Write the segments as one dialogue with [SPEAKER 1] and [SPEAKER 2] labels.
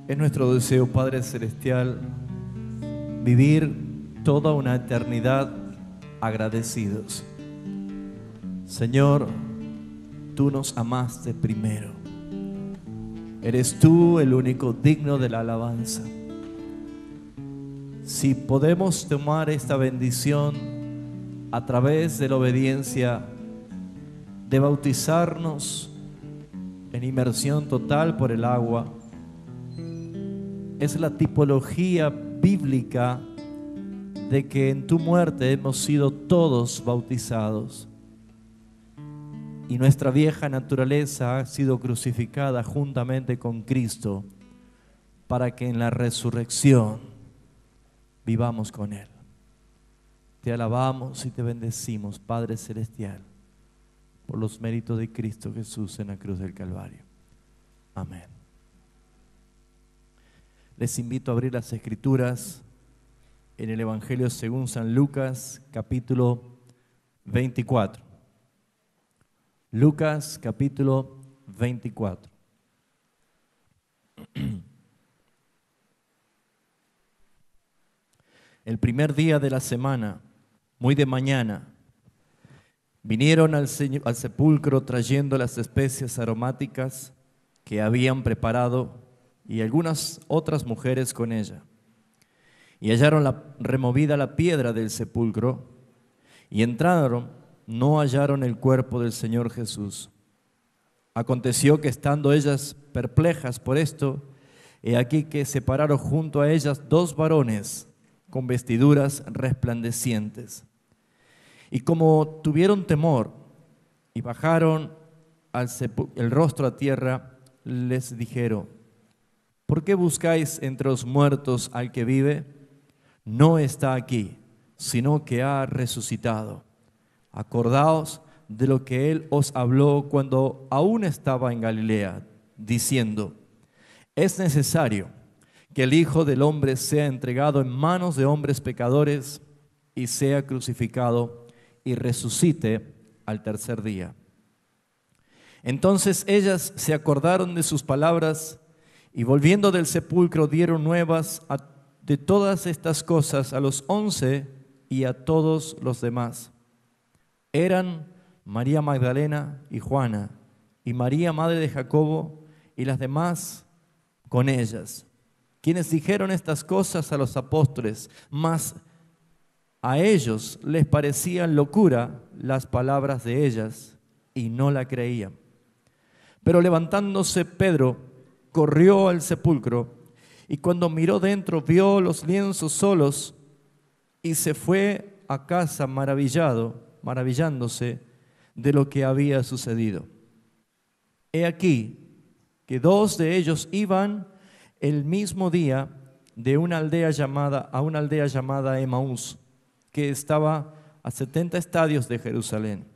[SPEAKER 1] Es nuestro deseo, Padre Celestial, vivir toda una eternidad agradecidos. Señor, tú nos amaste primero. Eres tú el único digno de la alabanza. Si podemos tomar esta bendición a través de la obediencia de bautizarnos en inmersión total por el agua, es la tipología bíblica de que en tu muerte hemos sido todos bautizados y nuestra vieja naturaleza ha sido crucificada juntamente con Cristo para que en la resurrección vivamos con Él. Te alabamos y te bendecimos, Padre Celestial, por los méritos de Cristo Jesús en la cruz del Calvario. Amén. Les invito a abrir las Escrituras en el Evangelio según San Lucas, capítulo 24. Lucas, capítulo 24. El primer día de la semana, muy de mañana, vinieron al sepulcro trayendo las especias aromáticas que habían preparado y algunas otras mujeres con ella. Y hallaron removida la piedra del sepulcro y entraron, no hallaron el cuerpo del Señor Jesús. Aconteció que estando ellas perplejas por esto, he aquí que se pararon junto a ellas dos varones con vestiduras resplandecientes. Y como tuvieron temor y bajaron el rostro a tierra, les dijeron: ¿por qué buscáis entre los muertos al que vive? No está aquí, sino que ha resucitado. Acordaos de lo que Él os habló cuando aún estaba en Galilea, diciendo: es necesario que el Hijo del Hombre sea entregado en manos de hombres pecadores y sea crucificado y resucite al tercer día. Entonces ellas se acordaron de sus palabras y volviendo del sepulcro dieron nuevas de todas estas cosas a los 11 y a todos los demás. Eran María Magdalena y Juana y María madre de Jacobo y las demás con ellas, quienes dijeron estas cosas a los apóstoles, mas a ellos les parecían locura las palabras de ellas y no la creían. Pero levantándose Pedro, corrió al sepulcro y cuando miró dentro vio los lienzos solos y se fue a casa maravillándose de lo que había sucedido. He aquí que dos de ellos iban el mismo día a una aldea llamada Emaús, que estaba a 70 estadios de Jerusalén.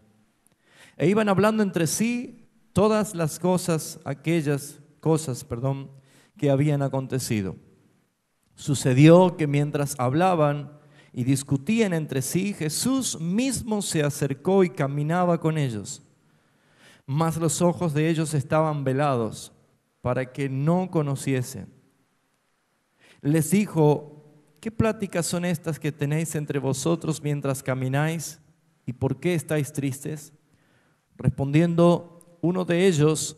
[SPEAKER 1] E iban hablando entre sí todas las cosas, que habían acontecido. Sucedió que mientras hablaban y discutían entre sí, Jesús mismo se acercó y caminaba con ellos. Mas los ojos de ellos estaban velados para que no conociesen. Les dijo: ¿qué pláticas son estas que tenéis entre vosotros mientras camináis? ¿Y por qué estáis tristes? Respondiendo uno de ellos,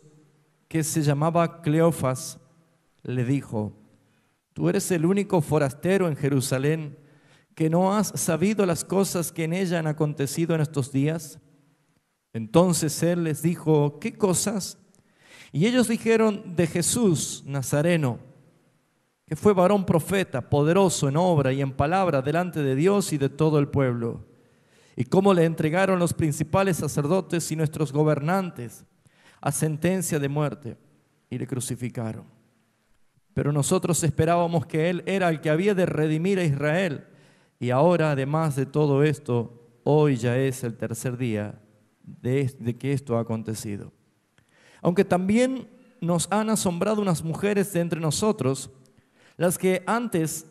[SPEAKER 1] que se llamaba Cleofas, le dijo: ¿tú eres el único forastero en Jerusalén que no has sabido las cosas que en ella han acontecido en estos días? Entonces él les dijo: ¿qué cosas? Y ellos dijeron: de Jesús Nazareno, que fue varón profeta, poderoso en obra y en palabra delante de Dios y de todo el pueblo, y cómo le entregaron los principales sacerdotes y nuestros gobernantes a sentencia de muerte y le crucificaron. Pero nosotros esperábamos que Él era el que había de redimir a Israel, y ahora, además de todo esto, hoy ya es el tercer día de que esto ha acontecido. Aunque también nos han asombrado unas mujeres de entre nosotros, las que antes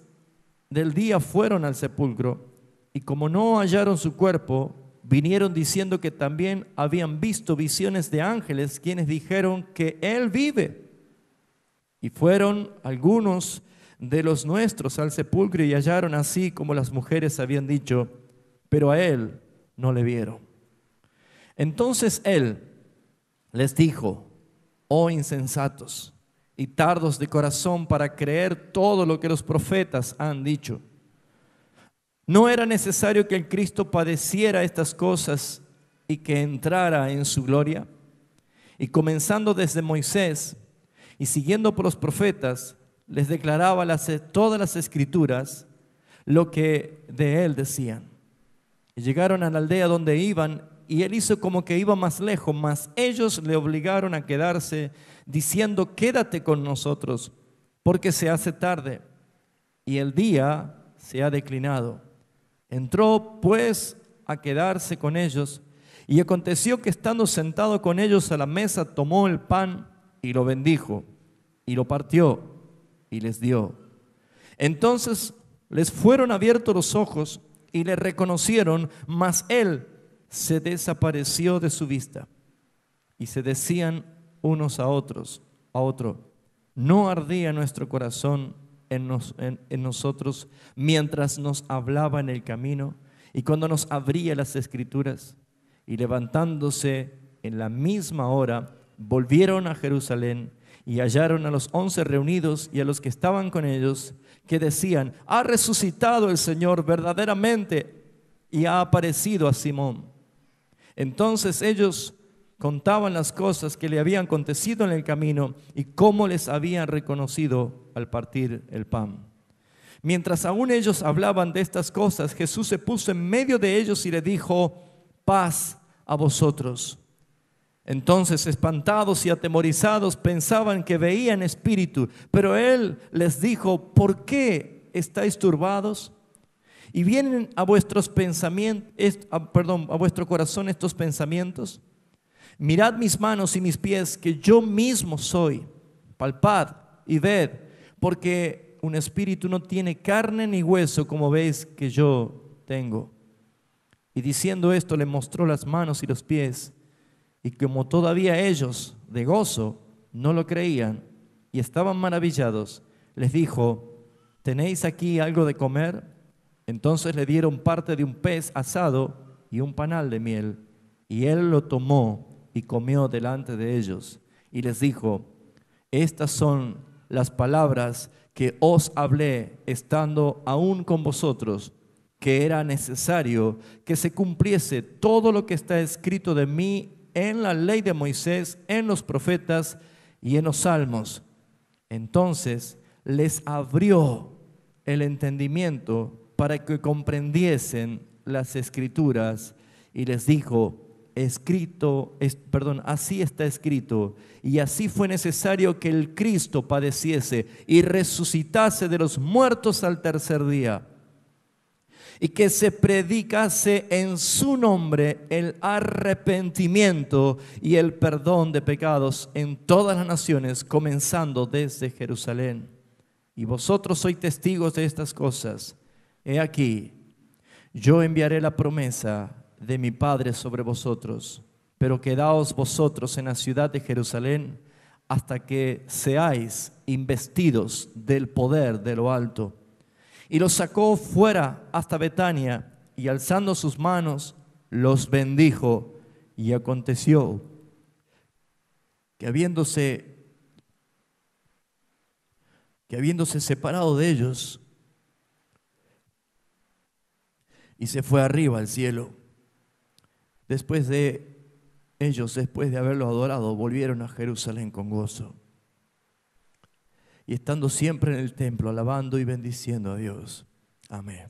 [SPEAKER 1] del día fueron al sepulcro, y como no hallaron su cuerpo, vinieron diciendo que también habían visto visiones de ángeles, quienes dijeron que Él vive. Y fueron algunos de los nuestros al sepulcro y hallaron así como las mujeres habían dicho, pero a él no le vieron. Entonces él les dijo, oh insensatos y tardos de corazón para creer todo lo que los profetas han dicho. ¿No era necesario que el Cristo padeciera estas cosas y que entrara en su gloria? Y comenzando desde Moisés y siguiendo por los profetas, les declaraba todas las escrituras lo que de él decían. Y llegaron a la aldea donde iban, y él hizo como que iba más lejos, mas ellos le obligaron a quedarse, diciendo, quédate con nosotros, porque se hace tarde, y el día se ha declinado. Entró pues a quedarse con ellos, y aconteció que estando sentado con ellos a la mesa, tomó el pan y lo bendijo, y lo partió, y les dio. Entonces les fueron abiertos los ojos, y le reconocieron, mas él se desapareció de su vista. Y se decían unos a otro, ¿no ardía nuestro corazón en nosotros mientras nos hablaba en el camino y cuando nos abría las escrituras? Y levantándose en la misma hora, volvieron a Jerusalén y hallaron a los 11 reunidos y a los que estaban con ellos, que decían, ha resucitado el Señor verdaderamente y ha aparecido a Simón. Entonces ellos contaban las cosas que le habían acontecido en el camino y cómo les habían reconocido al partir el pan. Mientras aún ellos hablaban de estas cosas, Jesús se puso en medio de ellos y le dijo, paz a vosotros. Entonces, espantados y atemorizados, pensaban que veían espíritu, pero él les dijo, ¿por qué estáis turbados? ¿Y vienen a vuestros pensamientos, a vuestro corazón estos pensamientos? Mirad mis manos y mis pies, que yo mismo soy. Palpad y ved, porque un espíritu no tiene carne ni hueso, como veis que yo tengo. Y diciendo esto, le mostró las manos y los pies. Y como todavía ellos, de gozo, no lo creían y estaban maravillados, les dijo, ¿tenéis aquí algo de comer? Entonces le dieron parte de un pez asado y un panal de miel. Y él lo tomó y comió delante de ellos. Y les dijo, estas son las palabras que os hablé estando aún con vosotros, que era necesario que se cumpliese todo lo que está escrito de mí en la ley de Moisés, en los profetas y en los salmos. Entonces les abrió el entendimiento para que comprendiesen las escrituras y les dijo, así está escrito, y así fue necesario que el Cristo padeciese y resucitase de los muertos al tercer día, y que se predicase en su nombre el arrepentimiento y el perdón de pecados en todas las naciones, comenzando desde Jerusalén. Y vosotros sois testigos de estas cosas. He aquí, yo enviaré la promesa de mi Padre sobre vosotros, pero quedaos vosotros en la ciudad de Jerusalén hasta que seáis investidos del poder de lo alto. Y los sacó fuera hasta Betania, y alzando sus manos, los bendijo. Y aconteció que habiéndose separado de ellos, y se fue arriba al cielo. Después de haberlo adorado, volvieron a Jerusalén con gozo. Y estando siempre en el templo, alabando y bendiciendo a Dios. Amén.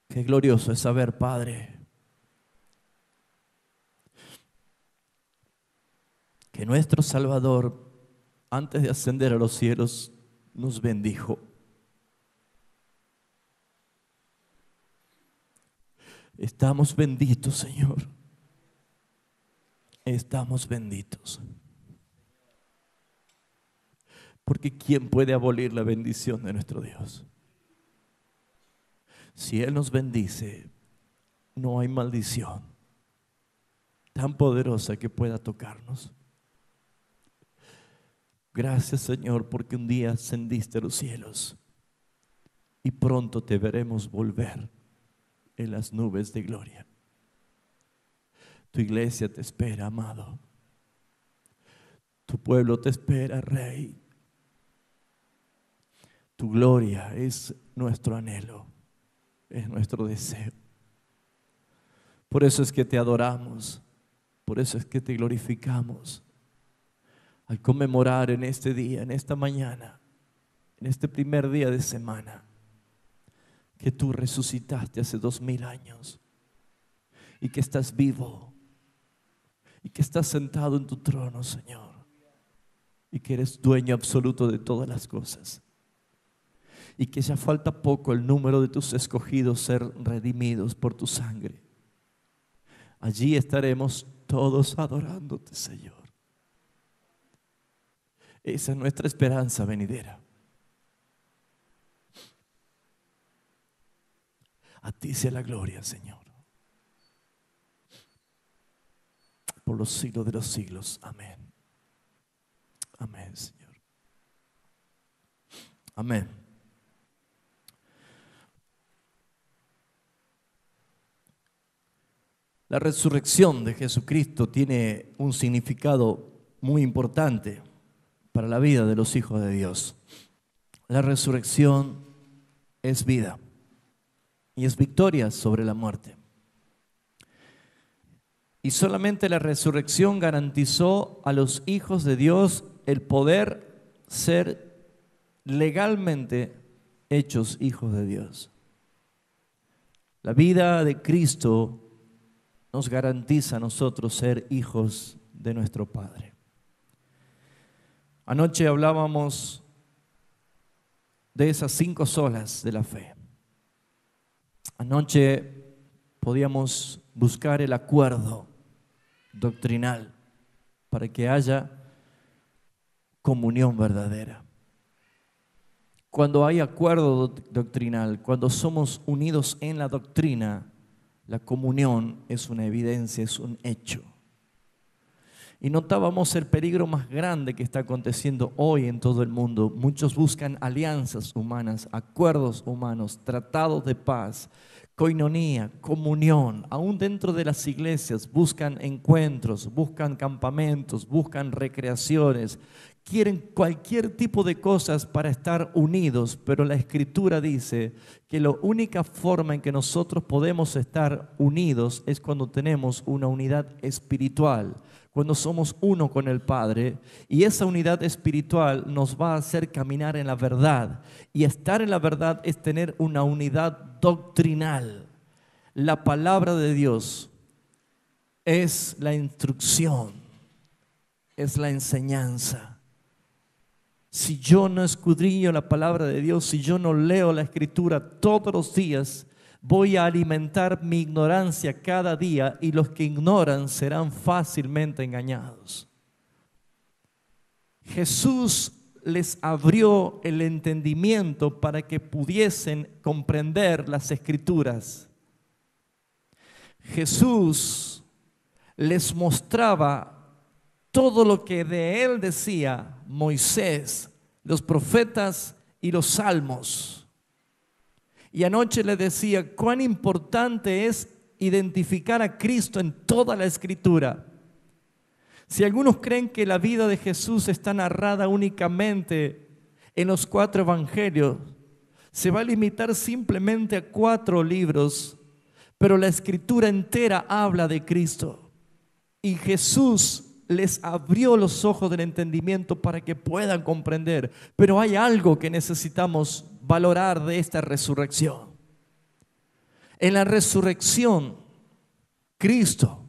[SPEAKER 1] Qué glorioso es saber, Padre, que nuestro Salvador, antes de ascender a los cielos, nos bendijo. Estamos benditos, Señor. Estamos benditos. Porque ¿quién puede abolir la bendición de nuestro Dios? Si Él nos bendice, no hay maldición. tan poderosa que pueda tocarnos. Gracias, Señor, porque un día ascendiste a los cielos y pronto te veremos volver en las nubes de gloria. Tu iglesia te espera, amado. Tu pueblo te espera, Rey. Tu gloria es nuestro anhelo, es nuestro deseo. Por eso es que te adoramos, por eso es que te glorificamos. Al conmemorar en este día, en esta mañana, en este primer día de semana, que tú resucitaste hace 2000 años y que estás vivo y que estás sentado en tu trono, Señor, y que eres dueño absoluto de todas las cosas. Y que ya falta poco el número de tus escogidos ser redimidos por tu sangre. Allí estaremos todos adorándote, Señor. Esa es nuestra esperanza venidera. A ti sea la gloria, Señor. Por los siglos de los siglos. Amén. Amén, Señor. Amén. La resurrección de Jesucristo tiene un significado muy importante para la vida de los hijos de Dios. La resurrección es vida y es victoria sobre la muerte. Y solamente la resurrección garantizó a los hijos de Dios el poder ser legalmente hechos hijos de Dios. La vida de Cristo nos garantiza a nosotros ser hijos de nuestro Padre. Anoche hablábamos de esas 5 solas de la fe. Anoche podíamos buscar el acuerdo doctrinal para que haya comunión verdadera. Cuando hay acuerdo doctrinal, cuando somos unidos en la doctrina, la comunión es una evidencia, es un hecho. Y notábamos el peligro más grande que está aconteciendo hoy en todo el mundo. Muchos buscan alianzas humanas, acuerdos humanos, tratados de paz, coinonía, comunión. Aún dentro de las iglesias buscan encuentros, buscan campamentos, buscan recreaciones. Quieren cualquier tipo de cosas para estar unidos, pero la Escritura dice que la única forma en que nosotros podemos estar unidos es cuando tenemos una unidad espiritual, cuando somos uno con el Padre, y esa unidad espiritual nos va a hacer caminar en la verdad, y estar en la verdad es tener una unidad doctrinal. La palabra de Dios es la instrucción, es la enseñanza. Si yo no escudriño la palabra de Dios, si yo no leo la Escritura todos los días, voy a alimentar mi ignorancia cada día y los que ignoran serán fácilmente engañados. Jesús les abrió el entendimiento para que pudiesen comprender las Escrituras. Jesús les mostraba todo lo que de él decía Moisés, los profetas y los salmos. Y anoche le decía cuán importante es identificar a Cristo en toda la Escritura. Si algunos creen que la vida de Jesús está narrada únicamente en los 4 evangelios, se va a limitar simplemente a 4 libros, pero la Escritura entera habla de Cristo. Y Jesús les abrió los ojos del entendimiento para que puedan comprender. Pero hay algo que necesitamos valorar de esta resurrección. En la resurrección, Cristo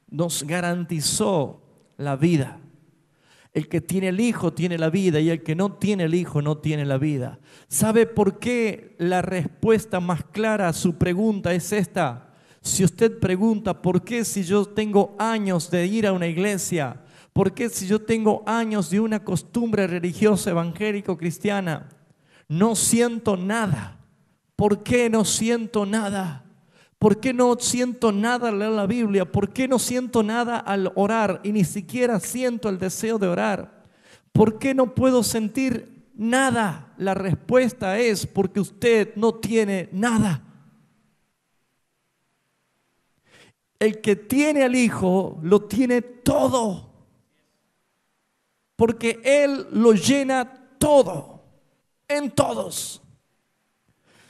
[SPEAKER 1] nos garantizó la vida. El que tiene el Hijo tiene la vida y el que no tiene el Hijo no tiene la vida. ¿Sabe por qué la respuesta más clara a su pregunta es esta? Si usted pregunta, ¿por qué si yo tengo años de ir a una iglesia? ¿Por qué si yo tengo años de una costumbre religiosa evangélico-cristiana no siento nada? ¿Por qué no siento nada? ¿Por qué no siento nada al leer la Biblia? ¿Por qué no siento nada al orar y ni siquiera siento el deseo de orar? ¿Por qué no puedo sentir nada? La respuesta es porque usted no tiene nada. El que tiene al Hijo lo tiene todo, porque Él lo llena todo, en todos.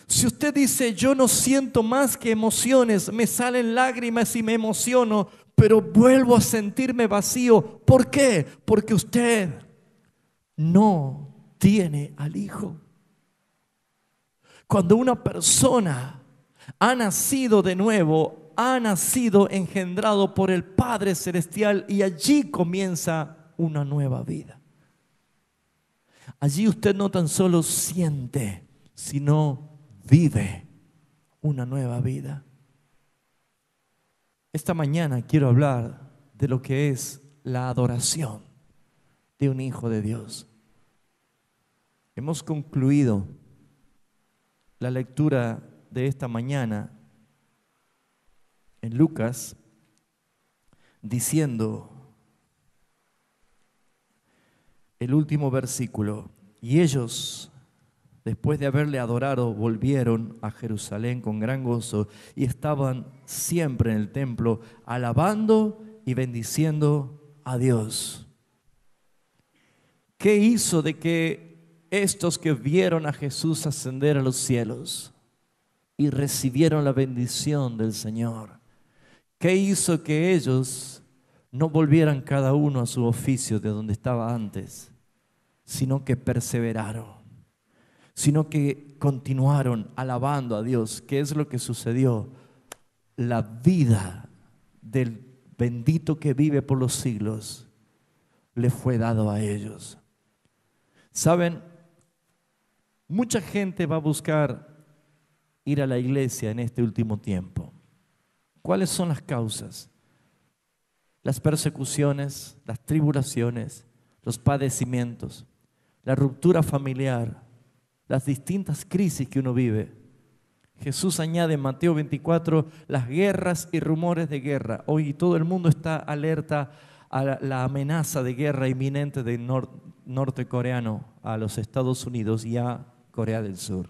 [SPEAKER 1] Si usted dice, yo no siento más que emociones, me salen lágrimas y me emociono, pero vuelvo a sentirme vacío. ¿Por qué? Porque usted no tiene al Hijo. Cuando una persona ha nacido de nuevo, ha nacido engendrado por el Padre Celestial, y allí comienza una nueva vida. Allí usted no tan solo siente, sino vive una nueva vida. Esta mañana quiero hablar de lo que es la adoración de un hijo de Dios. Hemos concluido la lectura de esta mañana en Lucas diciendo el último versículo: y ellos, después de haberle adorado, volvieron a Jerusalén con gran gozo y estaban siempre en el templo alabando y bendiciendo a Dios. ¿Qué hizo de que estos que vieron a Jesús ascender a los cielos y recibieron la bendición del Señor, qué hizo que ellos no volvieran cada uno a su oficio de donde estaba antes, sino que perseveraron? Sino que continuaron alabando a Dios. ¿Qué es lo que sucedió? La vida del bendito que vive por los siglos le fue dado a ellos. ¿Saben? Mucha gente va a buscar ir a la iglesia en este último tiempo. ¿Cuáles son las causas? Las persecuciones, las tribulaciones, los padecimientos, la ruptura familiar, las distintas crisis que uno vive. Jesús añade en Mateo 24 las guerras y rumores de guerra. Hoy todo el mundo está alerta a la amenaza de guerra inminente del nortecoreano a los Estados Unidos y a Corea del Sur.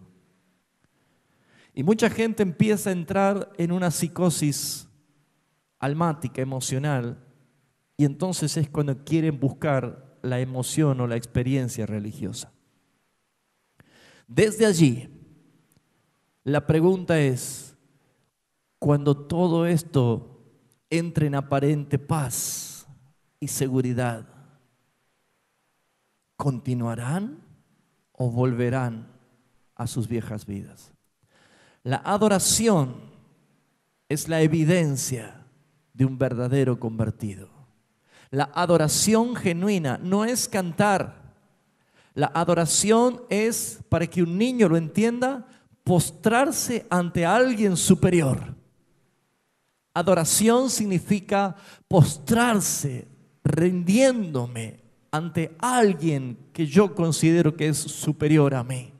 [SPEAKER 1] Y mucha gente empieza a entrar en una psicosis almática, emocional, y entonces es cuando quieren buscar la emoción o la experiencia religiosa. Desde allí, la pregunta es, cuando todo esto entre en aparente paz y seguridad, ¿continuarán o volverán a sus viejas vidas? La adoración es la evidencia de un verdadero convertido. La adoración genuina no es cantar. La adoración es, para que un niño lo entienda, postrarse ante alguien superior. Adoración significa postrarse, rindiéndome ante alguien que yo considero que es superior a mí.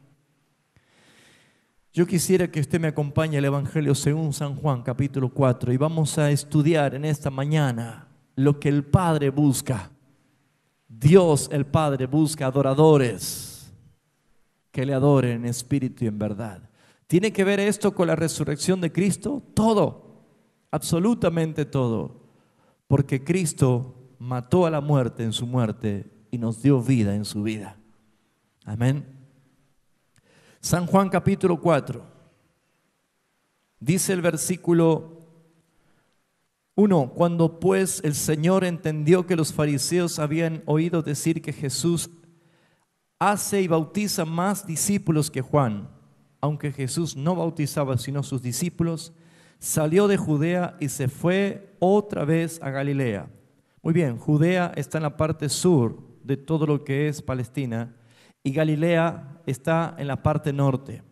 [SPEAKER 1] Yo quisiera que usted me acompañe al Evangelio según San Juan, capítulo 4, y vamos a estudiar en esta mañana lo que el Padre busca. Dios el Padre busca adoradores que le adoren en espíritu y en verdad. ¿Tiene que ver esto con la resurrección de Cristo? Todo, absolutamente todo, porque Cristo mató a la muerte en su muerte y nos dio vida en su vida. Amén. San Juan capítulo 4, dice el versículo 1: cuando pues el Señor entendió que los fariseos habían oído decir que Jesús hace y bautiza más discípulos que Juan, aunque Jesús no bautizaba sino sus discípulos, salió de Judea y se fue otra vez a Galilea. Muy bien, Judea está en la parte sur de todo lo que es Palestina y Galilea está en la parte norte.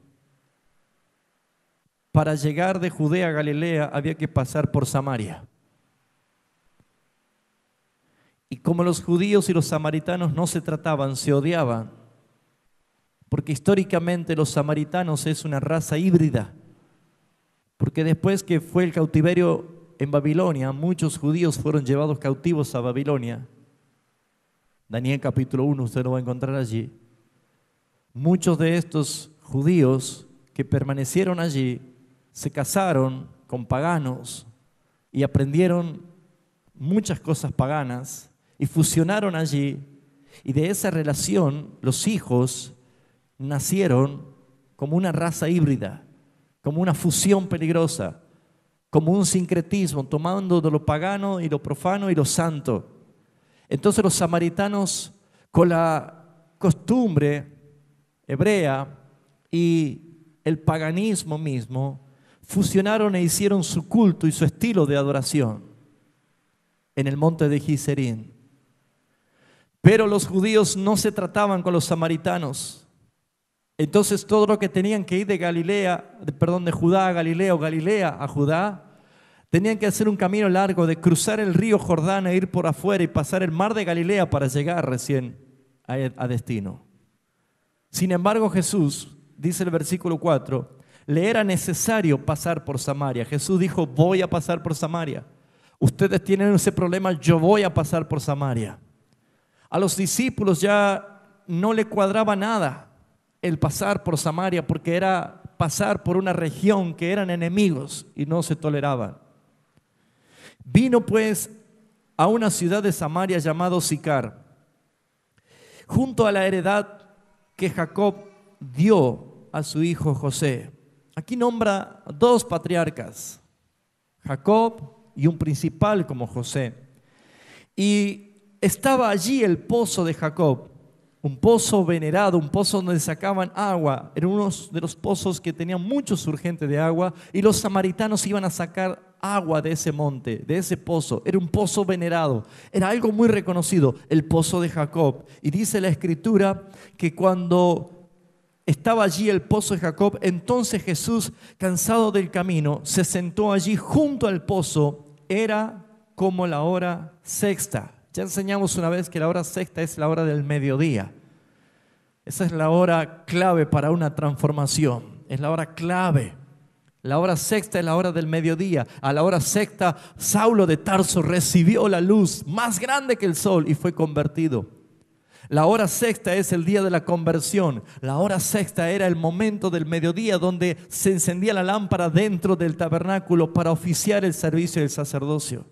[SPEAKER 1] Para llegar de Judea a Galilea había que pasar por Samaria. Y como los judíos y los samaritanos no se trataban, se odiaban, porque históricamente los samaritanos es una raza híbrida. Porque después que fue el cautiverio en Babilonia, muchos judíos fueron llevados cautivos a Babilonia. Daniel capítulo 1, usted lo va a encontrar allí. Muchos de estos judíos que permanecieron allí se casaron con paganos y aprendieron muchas cosas paganas y fusionaron allí, y de esa relación los hijos nacieron como una raza híbrida, como una fusión peligrosa, como un sincretismo, tomando de lo pagano y lo profano y lo santo. Entonces los samaritanos, con la costumbre hebrea y el paganismo mismo, fusionaron e hicieron su culto y su estilo de adoración en el monte de Gerizim. Pero los judíos no se trataban con los samaritanos. Entonces todo lo que tenían que ir de Judá a Galilea o Galilea a Judá, tenían que hacer un camino largo de cruzar el río Jordán e ir por afuera y pasar el mar de Galilea para llegar recién a destino. Sin embargo, Jesús, dice el versículo 4, le era necesario pasar por Samaria. Jesús dijo, voy a pasar por Samaria. Ustedes tienen ese problema, yo voy a pasar por Samaria. A los discípulos ya no le cuadraba nada el pasar por Samaria, porque era pasar por una región que eran enemigos y no se toleraban. Vino pues a una ciudad de Samaria llamado Sicar, junto a la heredad que Jacob dio a su hijo José. Aquí nombra dos patriarcas, Jacob y un principal como José. Y estaba allí el pozo de Jacob, un pozo venerado, un pozo donde sacaban agua. Era uno de los pozos que tenían mucho surgente de agua, y los samaritanos iban a sacar agua de ese monte, de ese pozo. Era un pozo venerado, era algo muy reconocido, el pozo de Jacob. Y dice la Escritura que cuando estaba allí el pozo de Jacob, entonces Jesús, cansado del camino, se sentó allí junto al pozo. Era como la hora sexta. Ya enseñamos una vez que la hora sexta es la hora del mediodía. Esa es la hora clave para una transformación. Es la hora clave. La hora sexta es la hora del mediodía. A la hora sexta, Saulo de Tarso recibió la luz más grande que el sol y fue convertido. La hora sexta es el día de la conversión. La hora sexta era el momento del mediodía donde se encendía la lámpara dentro del tabernáculo para oficiar el servicio del sacerdocio.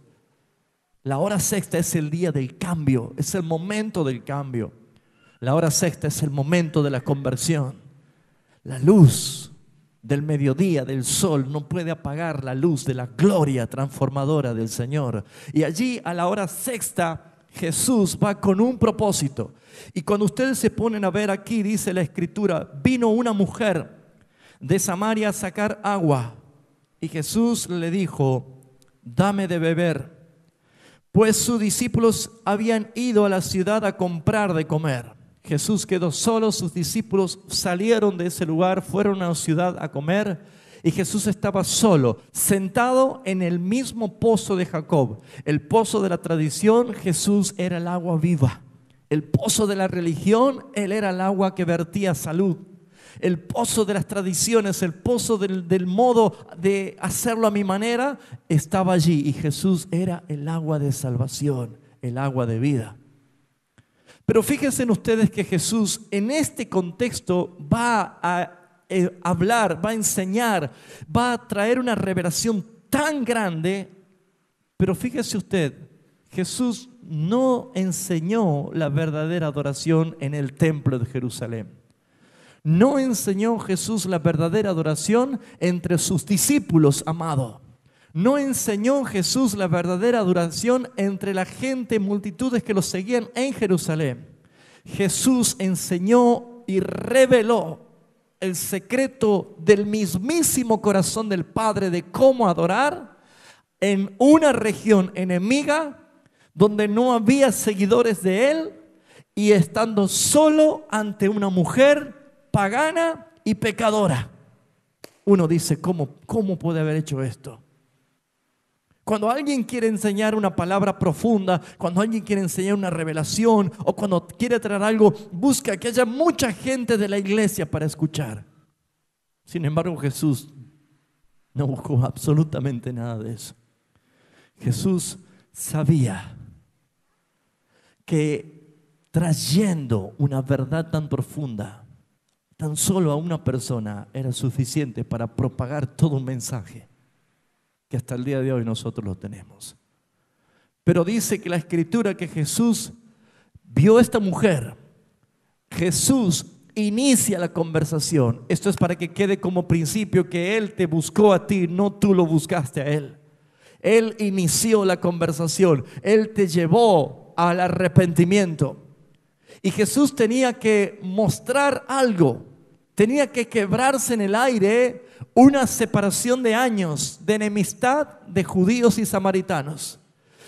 [SPEAKER 1] La hora sexta es el día del cambio, es el momento del cambio. La hora sexta es el momento de la conversión. La luz del mediodía, del sol, no puede apagar la luz de la gloria transformadora del Señor. Y allí a la hora sexta Jesús va con un propósito. Y cuando ustedes se ponen a ver aquí, dice la Escritura, vino una mujer de Samaria a sacar agua. Y Jesús le dijo, dame de beber. Pues sus discípulos habían ido a la ciudad a comprar de comer. Jesús quedó solo, sus discípulos salieron de ese lugar, fueron a la ciudad a comer, y Jesús estaba solo, sentado en el mismo pozo de Jacob. El pozo de la tradición, Jesús era el agua viva. El pozo de la religión, Él era el agua que vertía salud. El pozo de las tradiciones, el pozo del modo de hacerlo a mi manera, estaba allí. Y Jesús era el agua de salvación, el agua de vida. Pero fíjense ustedes que Jesús en este contexto va a hablar, va a enseñar, va a traer una revelación tan grande. Pero fíjese usted, Jesús no enseñó la verdadera adoración en el templo de Jerusalén. No enseñó Jesús la verdadera adoración entre sus discípulos, amado. No enseñó Jesús la verdadera adoración entre la gente, multitudes que lo seguían en Jerusalén. Jesús enseñó y reveló el secreto del mismísimo corazón del Padre de cómo adorar en una región enemiga donde no había seguidores de Él, y estando solo ante una mujer pagana y pecadora. Uno dice, ¿cómo puede haber hecho esto? Cuando alguien quiere enseñar una palabra profunda, cuando alguien quiere enseñar una revelación, o cuando quiere traer algo, busca que haya mucha gente de la iglesia para escuchar. Sin embargo, Jesús No buscó absolutamente nada de eso. Jesús sabía que trayendo una verdad tan profunda, tan solo a una persona era suficiente para propagar todo un mensaje que hasta el día de hoy nosotros lo tenemos. Pero dice que la Escritura que Jesús vio a esta mujer. Jesús inicia la conversación. Esto es para que quede como principio que Él te buscó a ti, no tú lo buscaste a Él. Él inició la conversación. Él te llevó al arrepentimiento. Y Jesús tenía que mostrar algo. Tenía que quebrarse en el aire una separación de años de enemistad de judíos y samaritanos.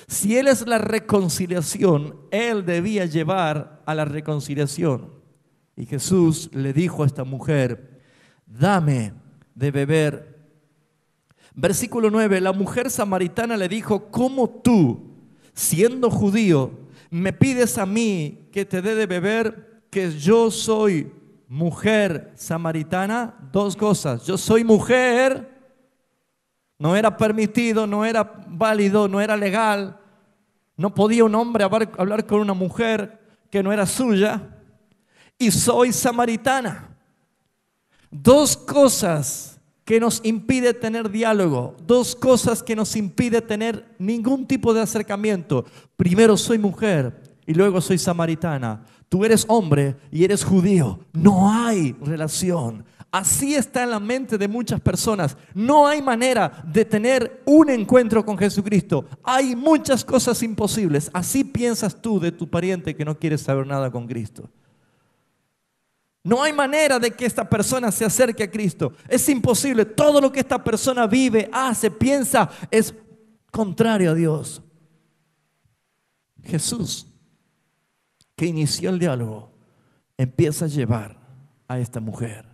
[SPEAKER 1] Si Él es la reconciliación, Él debía llevar a la reconciliación. Y Jesús le dijo a esta mujer: dame de beber. Versículo 9, la mujer samaritana le dijo: ¿cómo tú, siendo judío, me pides a mí que te dé de beber, que yo soy mujer samaritana? Dos cosas: yo soy mujer. No era permitido, no era válido, no era legal. No podía un hombre hablar con una mujer que no era suya. Y soy samaritana. Dos cosas que nos impide tener diálogo. Dos cosas que nos impide tener ningún tipo de acercamiento. Primero, soy mujer y luego soy samaritana. Tú eres hombre y eres judío. No hay relación. Así está en la mente de muchas personas. No hay manera de tener un encuentro con Jesucristo. Hay muchas cosas imposibles. Así piensas tú de tu pariente que no quiere saber nada con Cristo. No hay manera de que esta persona se acerque a Cristo. Es imposible. Todo lo que esta persona vive, hace, piensa, es contrario a Dios. Jesús, que inició el diálogo, empieza a llevar a esta mujer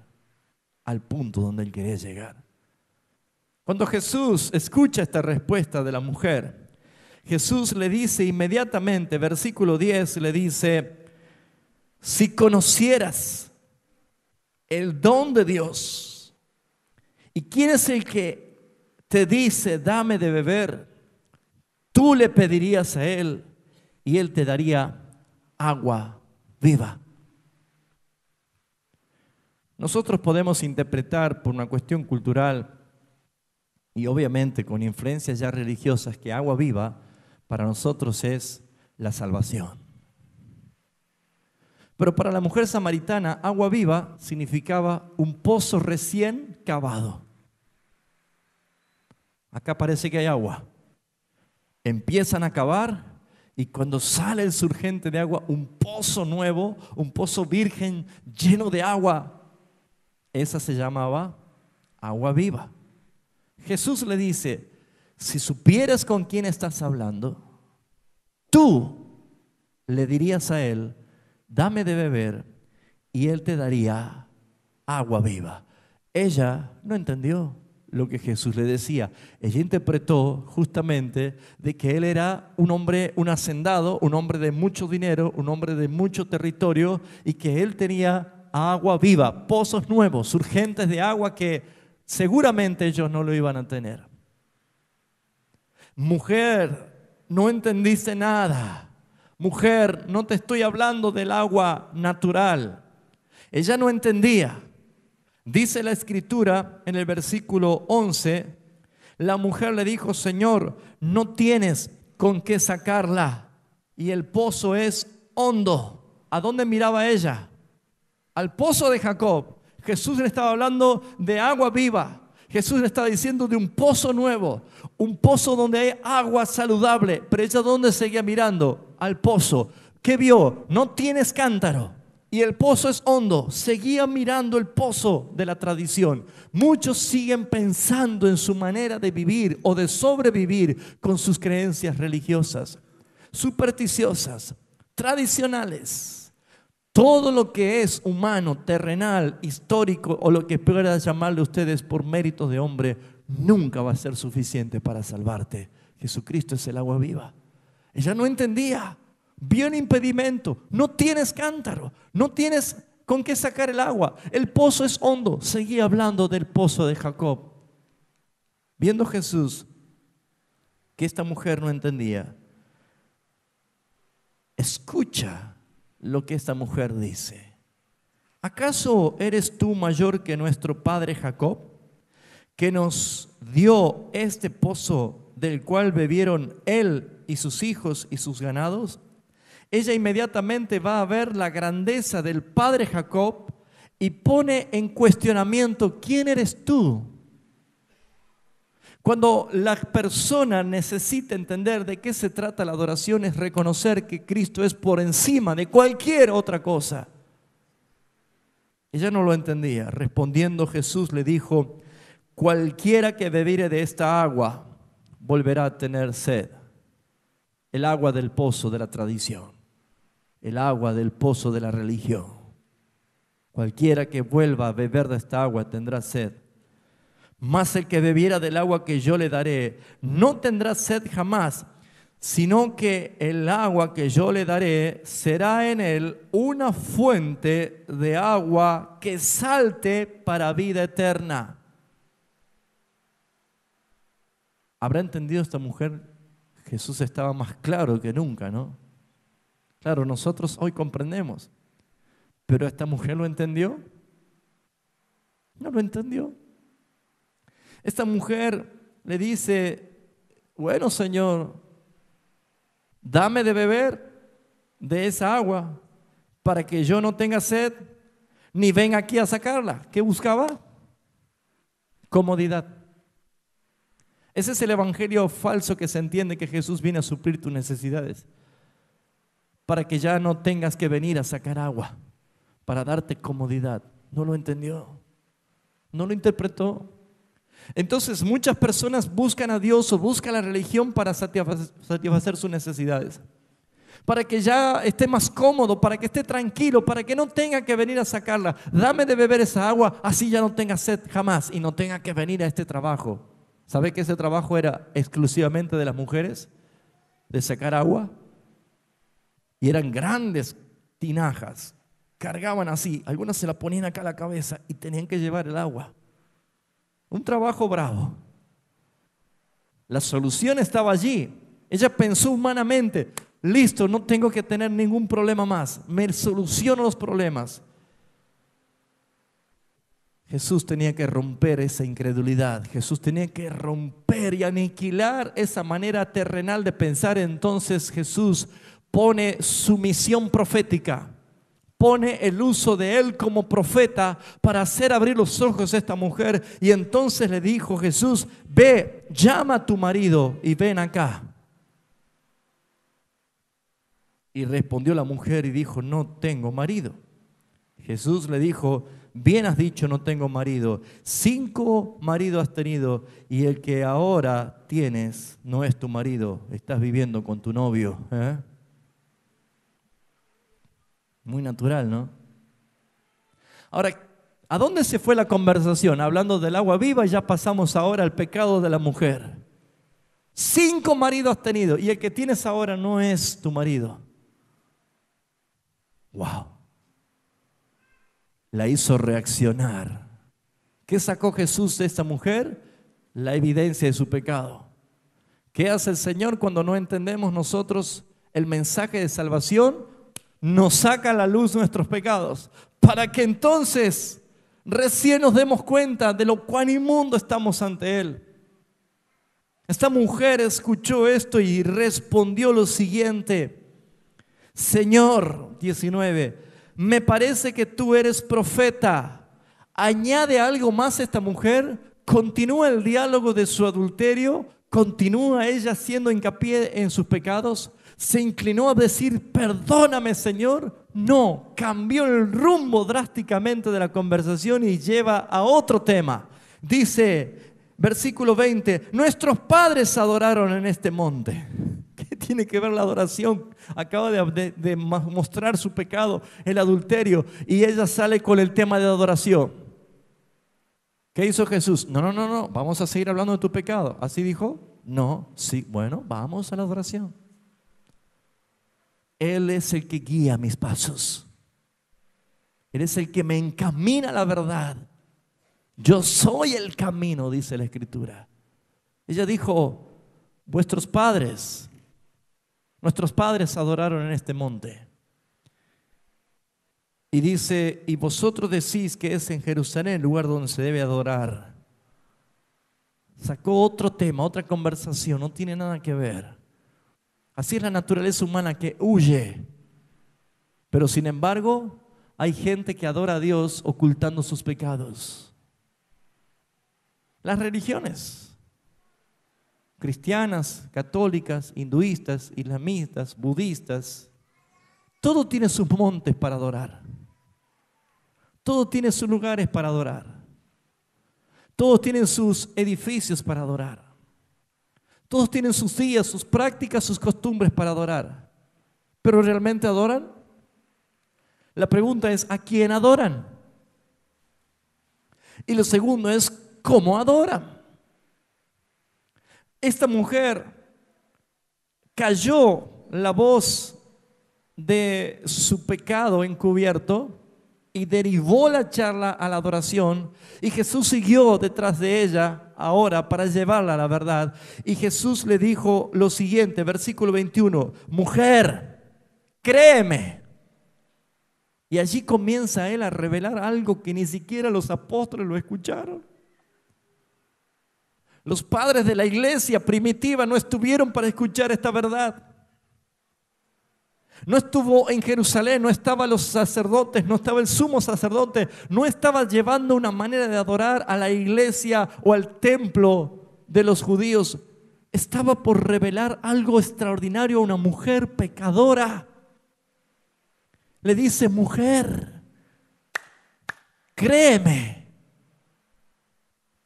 [SPEAKER 1] al punto donde Él quería llegar. Cuando Jesús escucha esta respuesta de la mujer, Jesús le dice inmediatamente, versículo 10, le dice: si conocieras el don de Dios, ¿y quién es el que te dice dame de beber? Tú le pedirías a Él y Él te daría agua viva. Nosotros podemos interpretar por una cuestión cultural y obviamente con influencias ya religiosas que agua viva para nosotros es la salvación. Pero para la mujer samaritana, agua viva significaba un pozo recién cavado. Acá parece que hay agua. Empiezan a cavar y cuando sale el surgente de agua, un pozo nuevo, un pozo virgen lleno de agua. Esa se llamaba agua viva. Jesús le dice: si supieras con quién estás hablando, tú le dirías a Él dame de beber y Él te daría agua viva. Ella no entendió lo que Jesús le decía. Ella interpretó justamente de que Él era un hombre, un hacendado, un hombre de mucho dinero, un hombre de mucho territorio y que Él tenía agua viva, pozos nuevos, surgentes de agua que seguramente ellos no lo iban a tener. Mujer, no entendiste nada. Mujer, no te estoy hablando del agua natural. Ella no entendía. Dice la Escritura en el versículo 11, la mujer le dijo: Señor, no tienes con qué sacarla y el pozo es hondo. ¿A dónde miraba ella? Al pozo de Jacob. Jesús le estaba hablando de agua viva. Jesús le estaba diciendo de un pozo nuevo, un pozo donde hay agua saludable. Pero ella, ¿dónde seguía mirando? Al pozo. ¿Qué vio? No tienes cántaro y el pozo es hondo. Seguía mirando el pozo de la tradición. Muchos siguen pensando en su manera de vivir o de sobrevivir con sus creencias religiosas, supersticiosas, tradicionales. Todo lo que es humano, terrenal, histórico o lo que pueda llamarle ustedes por méritos de hombre, nunca va a ser suficiente para salvarte. Jesucristo es el agua viva. Ella no entendía, vio el impedimento. No tienes cántaro, no tienes con qué sacar el agua. El pozo es hondo. Seguía hablando del pozo de Jacob. Viendo Jesús que esta mujer no entendía, escucha lo que esta mujer dice. ¿Acaso eres tú mayor que nuestro padre Jacob, que nos dio este pozo del cual bebieron él y sus hijos y sus ganados? Ella inmediatamente va a ver la grandeza del padre Jacob y pone en cuestionamiento: ¿quién eres tú? Cuando la persona necesita entender de qué se trata la adoración, es reconocer que Cristo es por encima de cualquier otra cosa. Ella no lo entendía. Respondiendo, Jesús le dijo: cualquiera que bebiere de esta agua volverá a tener sed. El agua del pozo de la tradición, el agua del pozo de la religión. Cualquiera que vuelva a beber de esta agua tendrá sed. Mas el que bebiera del agua que yo le daré no tendrá sed jamás, sino que el agua que yo le daré será en él una fuente de agua que salte para vida eterna. ¿Habrá entendido esta mujer? Jesús estaba más claro que nunca, ¿no? Claro, nosotros hoy comprendemos, pero esta mujer lo entendió. No lo entendió. Esta mujer le dice: bueno, Señor, dame de beber de esa agua para que yo no tenga sed, ni venga aquí a sacarla. ¿Qué buscaba? Comodidad. Ese es el evangelio falso que se entiende, que Jesús viene a suplir tus necesidades, para que ya no tengas que venir a sacar agua, para darte comodidad. No lo entendió, no lo interpretó. Entonces muchas personas buscan a Dios o buscan la religión para satisfacer sus necesidades, para que ya esté más cómodo, para que esté tranquilo, para que no tenga que venir a sacarla. Dame de beber esa agua, así ya no tenga sed jamás y no tenga que venir a este trabajo. ¿Sabe que ese trabajo era exclusivamente de las mujeres? De sacar agua. Y eran grandes tinajas, cargaban así, algunas se la ponían acá a la cabeza y tenían que llevar el agua. Un trabajo bravo. La solución estaba allí. Ella pensó humanamente: listo, no tengo que tener ningún problema más, me soluciono los problemas. Jesús tenía que romper esa incredulidad. Jesús tenía que romper y aniquilar esa manera terrenal de pensar. Entonces Jesús pone su misión profética, pone el uso de él como profeta para hacer abrir los ojos a esta mujer. Y entonces le dijo Jesús: ve, llama a tu marido y ven acá. Y respondió la mujer y dijo: no tengo marido. Jesús le dijo: bien has dicho, no tengo marido. 5 maridos has tenido y el que ahora tienes no es tu marido. Estás viviendo con tu novio. Muy natural, ¿no? Ahora, ¿a dónde se fue la conversación? Hablando del agua viva, ya pasamos ahora al pecado de la mujer. 5 maridos has tenido y el que tienes ahora no es tu marido. ¡Wow! La hizo reaccionar. ¿Qué sacó Jesús de esta mujer? La evidencia de su pecado. ¿Qué hace el Señor cuando no entendemos nosotros el mensaje de salvación? Nos saca a la luz nuestros pecados, para que entonces recién nos demos cuenta de lo cuán inmundo estamos ante Él. Esta mujer escuchó esto y respondió lo siguiente: Señor, 19, me parece que tú eres profeta. Añade algo más esta mujer. Continúa el diálogo de su adulterio. Continúa ella haciendo hincapié en sus pecados. Se inclinó a decir: perdóname, Señor. No, cambió el rumbo drásticamente de la conversación y lleva a otro tema. Dice, versículo 20: nuestros padres adoraron en este monte. ¿Qué tiene que ver la adoración? Acaba de mostrar su pecado, el adulterio, y ella sale con el tema de adoración. ¿Qué hizo Jesús? No, vamos a seguir hablando de tu pecado. ¿Así dijo? No, sí, bueno, vamos a la adoración. Él es el que guía mis pasos. Él es el que me encamina a la verdad. Yo soy el camino, dice la Escritura. Ella dijo, nuestros padres adoraron en este monte. Y dice, y vosotros decís que es en Jerusalén el lugar donde se debe adorar. Sacó otro tema, otra conversación, no tiene nada que ver. Así es la naturaleza humana que huye. Pero sin embargo, hay gente que adora a Dios ocultando sus pecados. Las religiones, cristianas, católicas, hinduistas, islamistas, budistas, todo tiene sus montes para adorar. Todo tiene sus lugares para adorar. Todos tienen sus edificios para adorar. Todos tienen sus días, sus prácticas, sus costumbres para adorar. ¿Pero realmente adoran? La pregunta es, ¿a quién adoran? Y lo segundo es, ¿cómo adoran? Esta mujer cayó la voz de su pecado encubierto y derivó la charla a la adoración, y Jesús siguió detrás de ella ahora para llevarla a la verdad. Y Jesús le dijo lo siguiente, versículo 21, mujer, créeme. Y allí comienza él a revelar algo que ni siquiera los apóstoles lo escucharon. Los padres de la iglesia primitiva no estuvieron para escuchar esta verdad. No estuvo en Jerusalén, no estaban los sacerdotes, no estaba el sumo sacerdote, no estaba llevando una manera de adorar a la iglesia o al templo de los judíos. Estaba por revelar algo extraordinario a una mujer pecadora. Le dice, mujer, créeme,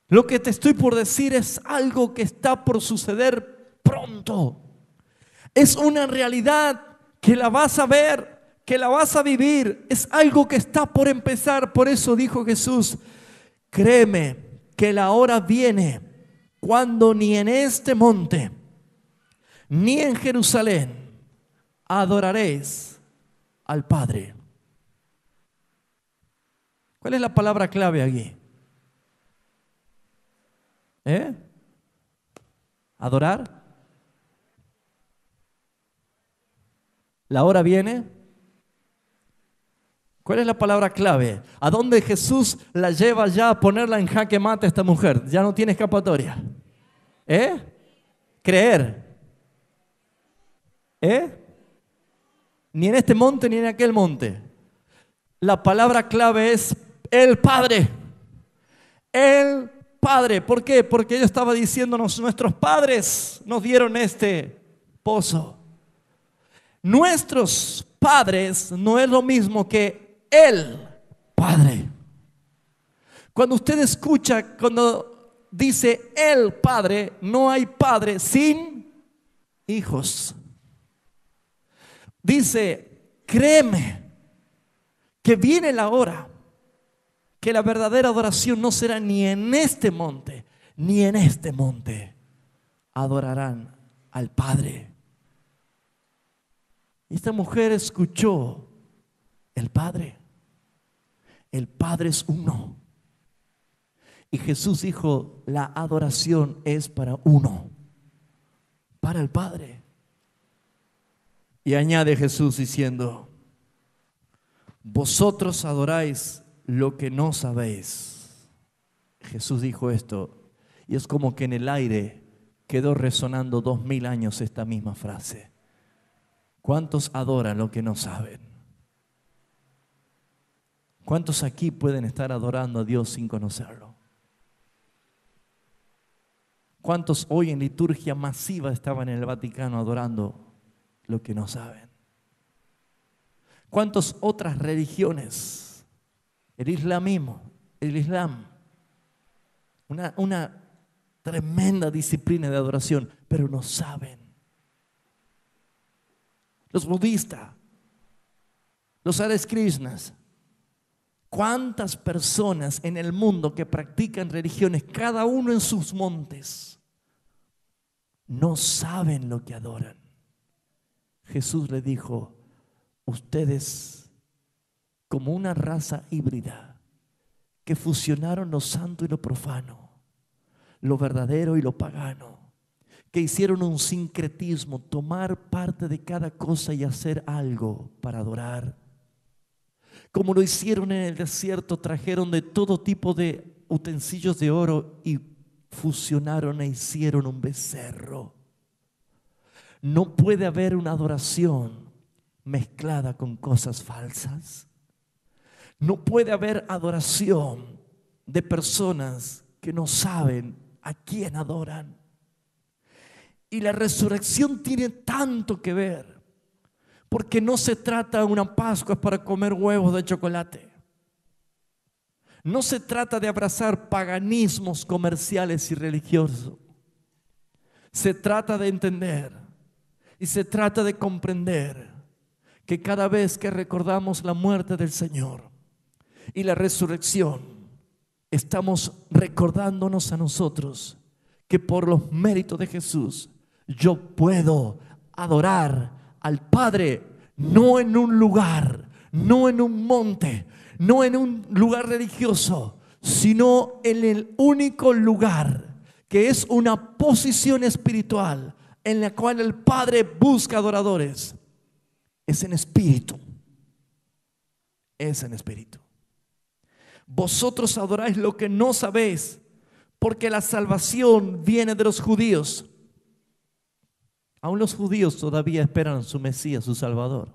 [SPEAKER 1] lo que te estoy por decir es algo que está por suceder pronto. Es una realidad que la vas a ver, que la vas a vivir. Es algo que está por empezar. Por eso dijo Jesús, créeme que la hora viene cuando ni en este monte, ni en Jerusalén adoraréis al Padre. ¿Cuál es la palabra clave aquí? ¿Adorar? ¿La hora viene? ¿Cuál es la palabra clave? ¿A dónde Jesús la lleva ya a ponerla en jaque mate a esta mujer? Ya no tiene escapatoria. Creer. Ni en este monte ni en aquel monte. La palabra clave es el Padre. El Padre. ¿Por qué? Porque ella estaba diciéndonos, nuestros padres nos dieron este pozo. Nuestros padres no es lo mismo que el Padre. Cuando usted escucha, cuando dice el Padre, no hay padre sin hijos. Dice, créeme que viene la hora que la verdadera adoración no será ni en este monte, ni en este monte. Adorarán al Padre. Esta mujer escuchó el Padre. El Padre es uno. Y Jesús dijo, la adoración es para uno, para el Padre. Y añade Jesús diciendo, vosotros adoráis lo que no sabéis. Jesús dijo esto y es como que en el aire quedó resonando 2000 años esta misma frase. ¿Cuántos adoran lo que no saben? ¿Cuántos aquí pueden estar adorando a Dios sin conocerlo? ¿Cuántos hoy en liturgia masiva estaban en el Vaticano adorando lo que no saben? ¿Cuántas otras religiones? El islamismo, el islam, una tremenda disciplina de adoración, pero no saben. Los budistas, los Hare Krishnas. ¿Cuántas personas en el mundo que practican religiones, cada uno en sus montes, no saben lo que adoran? Jesús le dijo, ustedes como una raza híbrida que fusionaron lo santo y lo profano, lo verdadero y lo pagano, que hicieron un sincretismo, tomar parte de cada cosa y hacer algo para adorar. Como lo hicieron en el desierto, trajeron de todo tipo de utensilios de oro y fusionaron e hicieron un becerro. No puede haber una adoración mezclada con cosas falsas. No puede haber adoración de personas que no saben a quién adoran. Y la resurrección tiene tanto que ver, porque no se trata de una Pascua para comer huevos de chocolate. No se trata de abrazar paganismos comerciales y religiosos. Se trata de entender y se trata de comprender que cada vez que recordamos la muerte del Señor y la resurrección, estamos recordándonos a nosotros que por los méritos de Jesús yo puedo adorar al Padre, no en un lugar, no en un monte, no en un lugar religioso, sino en el único lugar que es una posición espiritual en la cual el Padre busca adoradores. Es en espíritu. Es en espíritu. Vosotros adoráis lo que no sabéis, porque la salvación viene de los judíos. Aún los judíos todavía esperan a su Mesías, su Salvador.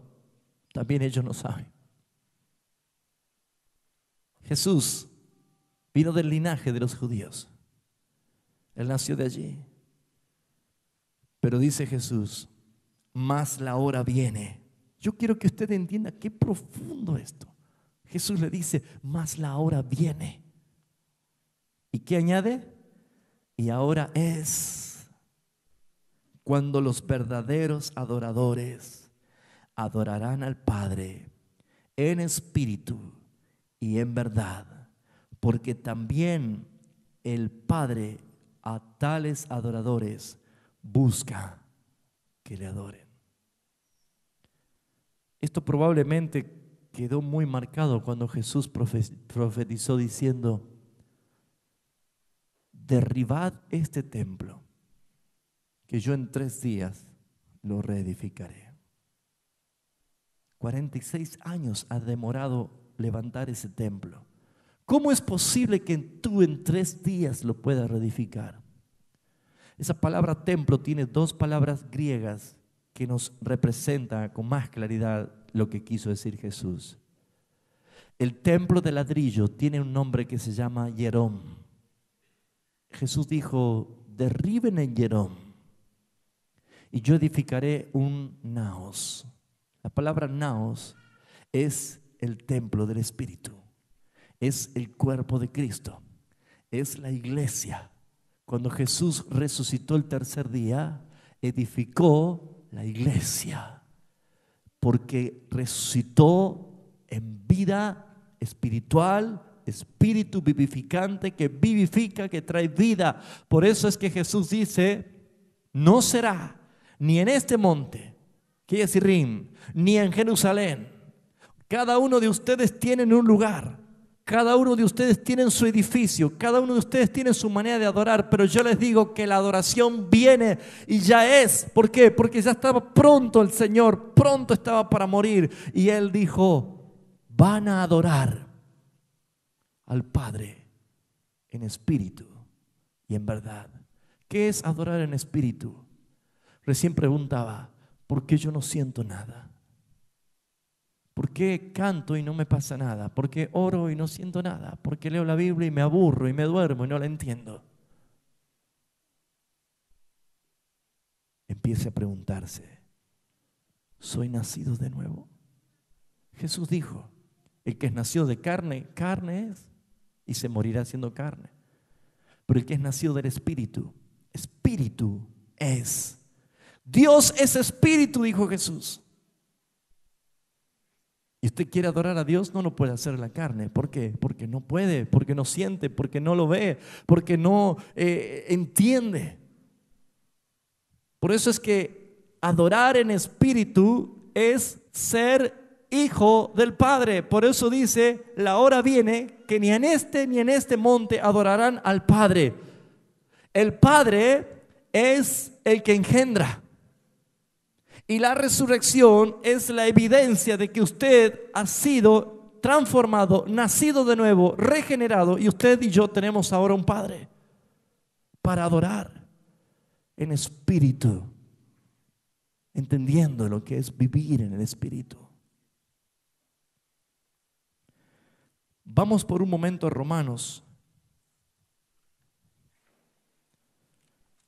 [SPEAKER 1] También ellos no saben. Jesús vino del linaje de los judíos. Él nació de allí. Pero dice Jesús, mas la hora viene. Yo quiero que usted entienda qué profundo esto. Jesús le dice, mas la hora viene. ¿Y qué añade? Y ahora es cuando los verdaderos adoradores adorarán al Padre en espíritu y en verdad, porque también el Padre a tales adoradores busca que le adoren. Esto probablemente quedó muy marcado cuando Jesús profetizó diciendo, derribad este templo, que yo en 3 días lo reedificaré. 46 años ha demorado levantar ese templo. ¿Cómo es posible que tú en 3 días lo puedas reedificar? Esa palabra templo tiene 2 palabras griegas que nos representan con más claridad lo que quiso decir Jesús. El templo de ladrillo tiene un nombre que se llama Jerón. Jesús dijo, derriben el Jerón y yo edificaré un naos. La palabra naos es el templo del Espíritu, es el cuerpo de Cristo, es la iglesia. Cuando Jesús resucitó el 3er día, edificó la iglesia, porque resucitó en vida espiritual, espíritu vivificante que vivifica, que trae vida. Por eso es que Jesús dice, no será ni en este monte, que es Rim, ni en Jerusalén. Cada uno de ustedes tiene un lugar. Cada uno de ustedes tiene su edificio, cada uno de ustedes tiene su manera de adorar, pero yo les digo que la adoración viene y ya es. ¿Por qué? Porque ya estaba pronto el Señor, pronto estaba para morir. Y Él dijo, van a adorar al Padre en espíritu y en verdad. ¿Qué es adorar en espíritu? Recién preguntaba, ¿por qué yo no siento nada? ¿Por qué canto y no me pasa nada? ¿Por qué oro y no siento nada? ¿Por qué leo la Biblia y me aburro y me duermo y no la entiendo? Empiece a preguntarse, ¿soy nacido de nuevo? Jesús dijo, el que es nacido de carne, carne es y se morirá siendo carne. Pero el que es nacido del Espíritu, Espíritu es. Dios es Espíritu, dijo Jesús. Y usted quiere adorar a Dios, no lo puede hacer en la carne. ¿Por qué? Porque no puede, porque no siente, porque no lo ve, porque no entiende. Por eso es que adorar en espíritu es ser hijo del Padre. Por eso dice, la hora viene que ni en este monte adorarán al Padre. El Padre es el que engendra. Y la resurrección es la evidencia de que usted ha sido transformado, nacido de nuevo, regenerado. Y usted y yo tenemos ahora un Padre para adorar en espíritu, entendiendo lo que es vivir en el espíritu. Vamos por un momento a Romanos,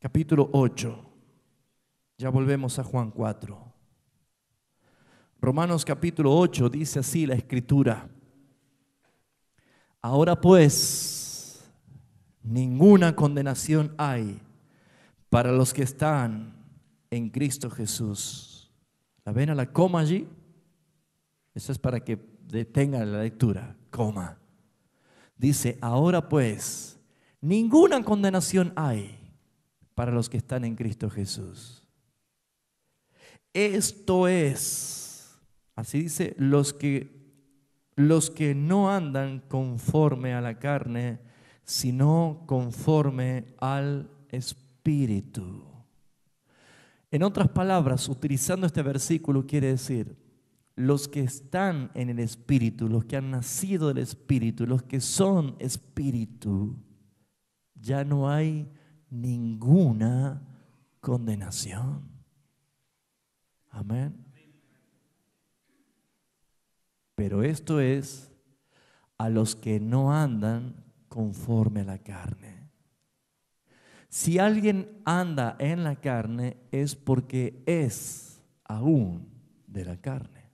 [SPEAKER 1] capítulo 8. Ya volvemos a Juan 4. Romanos capítulo 8 dice así la Escritura: ahora pues, ninguna condenación hay para los que están en Cristo Jesús. ¿La ven a la coma allí? Eso es para que detenga la lectura. Coma. Dice, ahora pues, ninguna condenación hay para los que están en Cristo Jesús. Esto es, así dice, los que no andan conforme a la carne, sino conforme al Espíritu. En otras palabras, utilizando este versículo, quiere decir, los que están en el Espíritu, los que han nacido del Espíritu, los que son Espíritu, ya no hay ninguna condenación. Amén. Pero esto es a los que no andan conforme a la carne. Si alguien anda en la carne es porque es aún de la carne.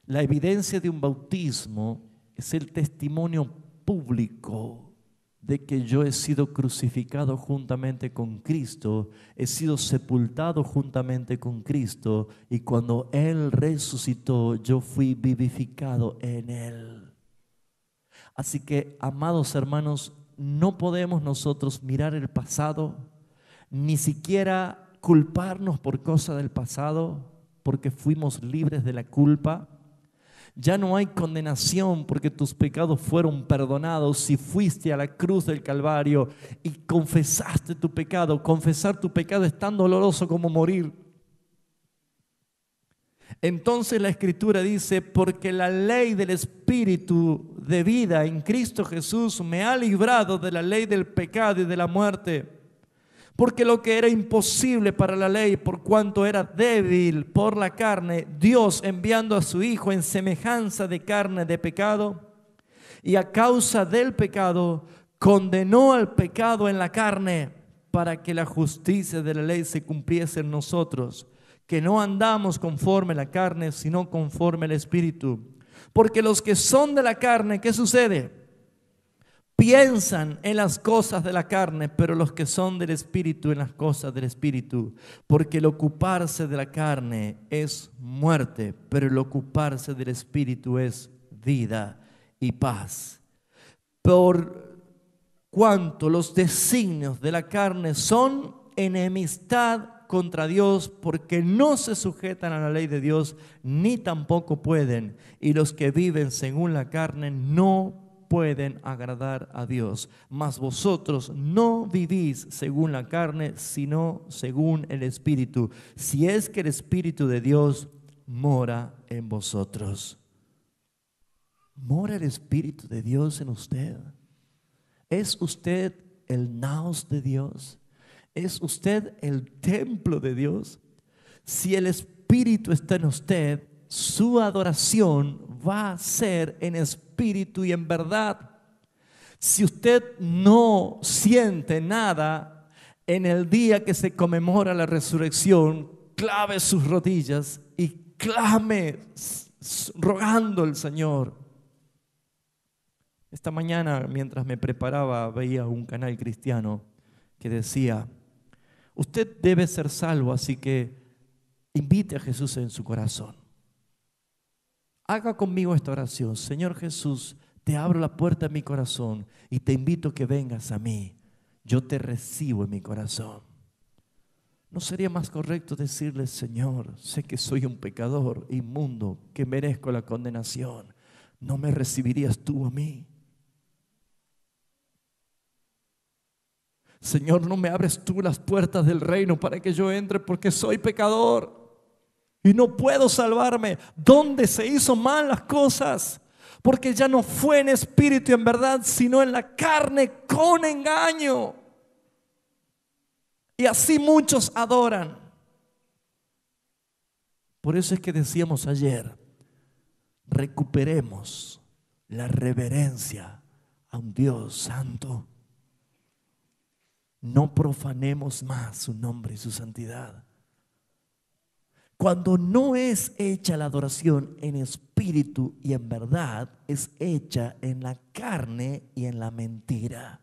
[SPEAKER 1] La evidencia de un bautismo es el testimonio público de que yo he sido crucificado juntamente con Cristo, he sido sepultado juntamente con Cristo, y cuando Él resucitó, yo fui vivificado en Él. Así que, amados hermanos, no podemos nosotros mirar el pasado, ni siquiera culparnos por cosas del pasado, porque fuimos libres de la culpa. Ya no hay condenación porque tus pecados fueron perdonados si fuiste a la cruz del Calvario y confesaste tu pecado. Confesar tu pecado es tan doloroso como morir. Entonces la Escritura dice, porque la ley del Espíritu de vida en Cristo Jesús me ha librado de la ley del pecado y de la muerte. Porque lo que era imposible para la ley, por cuanto era débil por la carne, Dios enviando a su Hijo en semejanza de carne de pecado, y a causa del pecado condenó al pecado en la carne, para que la justicia de la ley se cumpliese en nosotros, que no andamos conforme a la carne, sino conforme al Espíritu. Porque los que son de la carne, ¿qué sucede? Piensan en las cosas de la carne, pero los que son del Espíritu en las cosas del Espíritu. Porque el ocuparse de la carne es muerte, pero el ocuparse del Espíritu es vida y paz. Por cuanto los designios de la carne son enemistad contra Dios, porque no se sujetan a la ley de Dios, ni tampoco pueden. Y los que viven según la carne no pueden agradar a Dios. Mas vosotros no vivís según la carne, sino según el Espíritu, si es que el Espíritu de Dios mora en vosotros. ¿Mora el Espíritu de Dios en usted? ¿Es usted el naos de Dios? ¿Es usted el templo de Dios? Si el Espíritu está en usted, su adoración va a ser en espíritu y en verdad. Si usted no siente nada en el día que se conmemora la resurrección, clave sus rodillas y clame rogando al Señor. Esta mañana, mientras me preparaba, veía un canal cristiano que decía: usted debe ser salvo, así que invite a Jesús en su corazón. Haga conmigo esta oración: Señor Jesús, te abro la puerta de mi corazón y te invito a que vengas a mí. Yo te recibo en mi corazón. ¿No sería más correcto decirle: Señor, sé que soy un pecador inmundo, que merezco la condenación? ¿No me recibirías tú a mí? Señor, no me abres tú las puertas del reino para que yo entre porque soy pecador y no puedo salvarme. ¿Dónde se hizo mal las cosas? Porque ya no fue en espíritu y en verdad, sino en la carne con engaño. Y así muchos adoran. Por eso es que decíamos ayer, recuperemos la reverencia a un Dios santo. No profanemos más su nombre y su santidad. Cuando no es hecha la adoración en espíritu y en verdad, es hecha en la carne y en la mentira.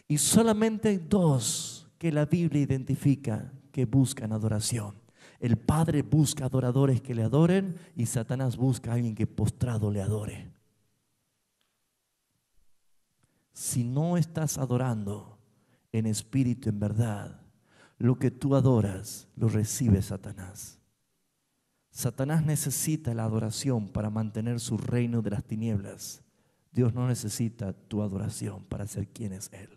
[SPEAKER 1] Y solamente hay dos que la Biblia identifica que buscan adoración. El Padre busca adoradores que le adoren y Satanás busca a alguien que postrado le adore. Si no estás adorando en espíritu, en verdad, lo que tú adoras lo recibe Satanás. Satanás necesita la adoración para mantener su reino de las tinieblas. Dios no necesita tu adoración para ser quien es Él.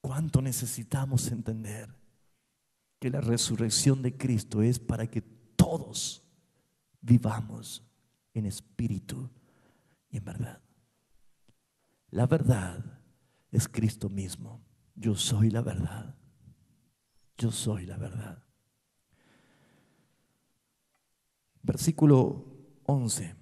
[SPEAKER 1] ¿Cuánto necesitamos entender que la resurrección de Cristo es para que todos vivamos en espíritu y en verdad? La verdad es Cristo mismo. Yo soy la verdad. Yo soy la verdad. Versículo 11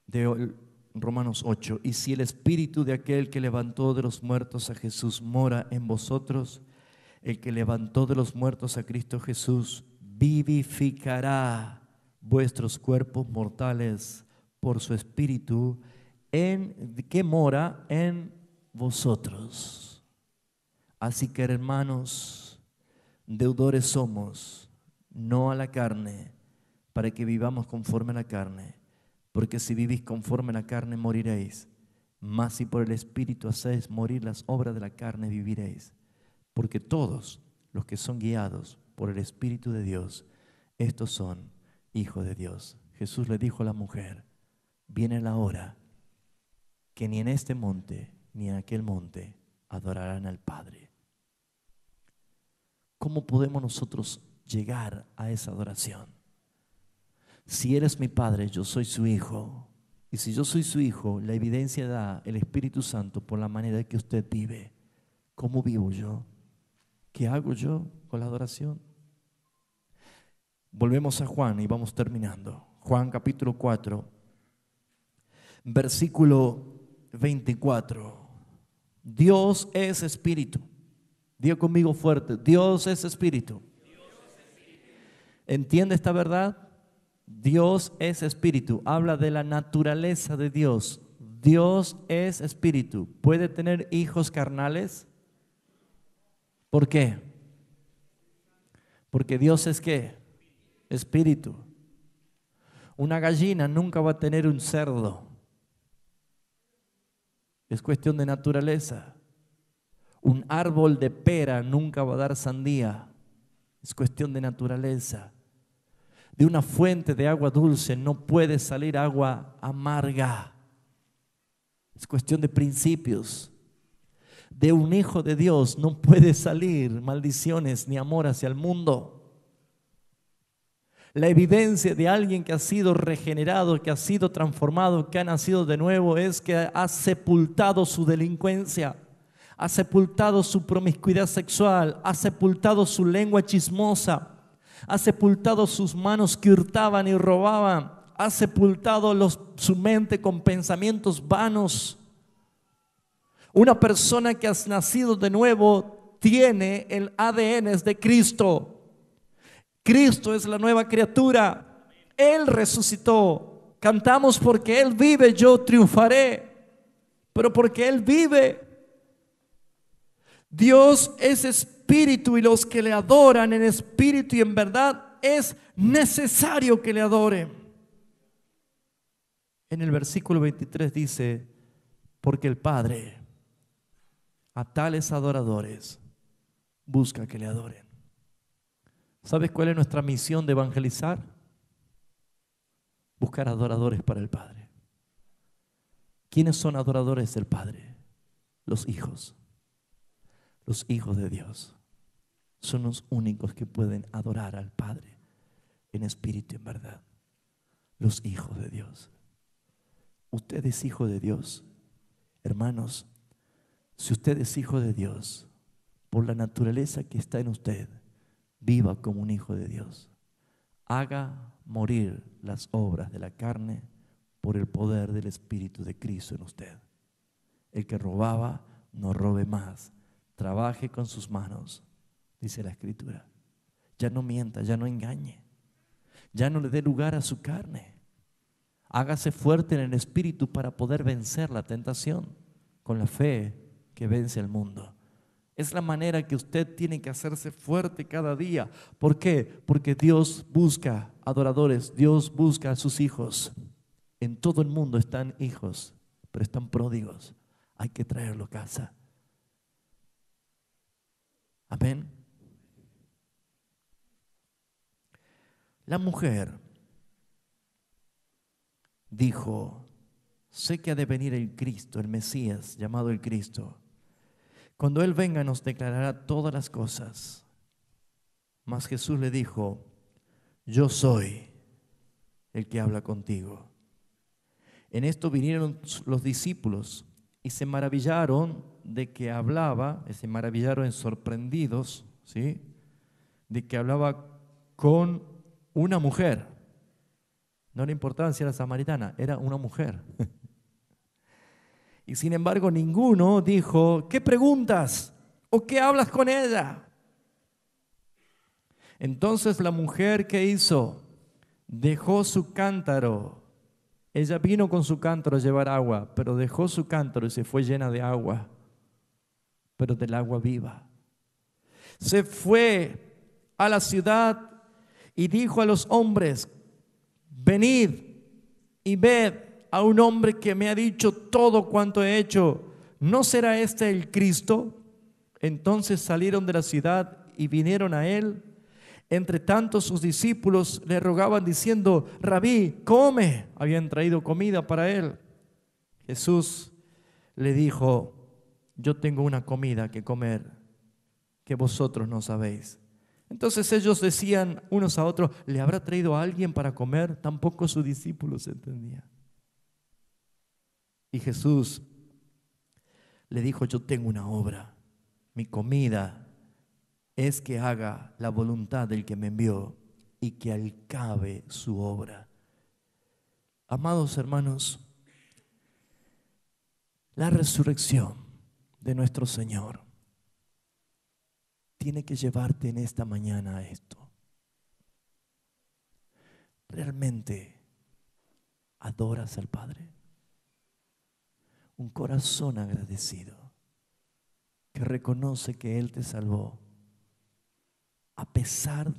[SPEAKER 1] de Romanos 8. Y si el espíritu de aquel que levantó de los muertos a Jesús mora en vosotros, el que levantó de los muertos a Cristo Jesús vivificará vuestros cuerpos mortales por su espíritu que mora en vosotros. Así que, hermanos, deudores somos, no a la carne, para que vivamos conforme a la carne. Porque si vivís conforme a la carne, moriréis. Mas si por el Espíritu hacéis morir las obras de la carne, viviréis. Porque todos los que son guiados por el Espíritu de Dios, estos son hijos de Dios. Jesús le dijo a la mujer, viene la hora que ni en este monte ni en aquel monte adorarán al Padre. ¿Cómo podemos nosotros llegar a esa adoración? Si Él es mi Padre, yo soy su Hijo. Y si yo soy su Hijo, la evidencia da el Espíritu Santo por la manera que usted vive. ¿Cómo vivo yo? ¿Qué hago yo con la adoración? Volvemos a Juan y vamos terminando. Juan capítulo 4, versículo 24. Dios es espíritu. Diga conmigo fuerte, Dios es espíritu. ¿Entiende esta verdad? Dios es espíritu. Habla de la naturaleza de Dios. Dios es espíritu. ¿Puede tener hijos carnales? ¿Por qué? Porque Dios es ¿qué? Espíritu. Una gallina nunca va a tener un cerdo. Es cuestión de naturaleza. Un árbol de pera nunca va a dar sandía. Es cuestión de naturaleza. De una fuente de agua dulce no puede salir agua amarga. Es cuestión de principios. De un hijo de Dios no puede salir maldiciones ni amor hacia el mundo. La evidencia de alguien que ha sido regenerado, que ha sido transformado, que ha nacido de nuevo es que ha sepultado su delincuencia, ha sepultado su promiscuidad sexual, ha sepultado su lengua chismosa, ha sepultado sus manos que hurtaban y robaban, ha sepultado su mente con pensamientos vanos. Una persona que ha nacido de nuevo tiene el ADN de Cristo. Cristo es la nueva criatura. Él resucitó. Cantamos porque Él vive, yo triunfaré. Pero porque Él vive. Dios es espíritu y los que le adoran en espíritu y en verdad es necesario que le adoren. En el versículo 23 dice, porque el Padre a tales adoradores busca que le adoren. ¿Sabes cuál es nuestra misión de evangelizar? Buscar adoradores para el Padre. ¿Quiénes son adoradores del Padre? Los hijos. Los hijos de Dios son los únicos que pueden adorar al Padre en espíritu y en verdad. Los hijos de Dios. Usted es hijo de Dios. Hermanos, si usted es hijo de Dios, por la naturaleza que está en usted, viva como un hijo de Dios. Haga morir las obras de la carne por el poder del Espíritu de Cristo en usted. El que robaba, no robe más. Trabaje con sus manos, dice la Escritura. Ya no mienta, ya no engañe. Ya no le dé lugar a su carne. Hágase fuerte en el Espíritu para poder vencer la tentación con la fe que vence al mundo. Es la manera que usted tiene que hacerse fuerte cada día. ¿Por qué? Porque Dios busca adoradores, Dios busca a sus hijos. En todo el mundo están hijos, pero están pródigos. Hay que traerlo a casa. Amén. La mujer dijo: sé que ha de venir el Cristo, el Mesías, llamado el Cristo. Cuando Él venga nos declarará todas las cosas. Mas Jesús le dijo: yo soy el que habla contigo. En esto vinieron los discípulos y se maravillaron de que hablaba, se maravillaron sorprendidos, ¿sí?, de que hablaba con una mujer. No le importaba si era samaritana, era una mujer. Y sin embargo ninguno dijo: ¿qué preguntas? ¿O qué hablas con ella? Entonces la mujer, ¿qué hizo? Dejó su cántaro. Ella vino con su cántaro a llevar agua, pero dejó su cántaro y se fue llena de agua, pero del agua viva. Se fue a la ciudad y dijo a los hombres: venid y ved a un hombre que me ha dicho todo cuanto he hecho. ¿No será este el Cristo? Entonces salieron de la ciudad y vinieron a él. Entre tanto sus discípulos le rogaban diciendo: Rabí, come. Habían traído comida para él. Jesús le dijo: yo tengo una comida que comer que vosotros no sabéis. Entonces ellos decían unos a otros: ¿le habrá traído a alguien para comer? Tampoco sus discípulos entendían. Y Jesús le dijo: yo tengo una obra. Mi comida es que haga la voluntad del que me envió y que acabe su obra. Amados hermanos, la resurrección de nuestro Señor tiene que llevarte en esta mañana a esto. ¿Realmente adoras al Padre? Un corazón agradecido que reconoce que Él te salvó a pesar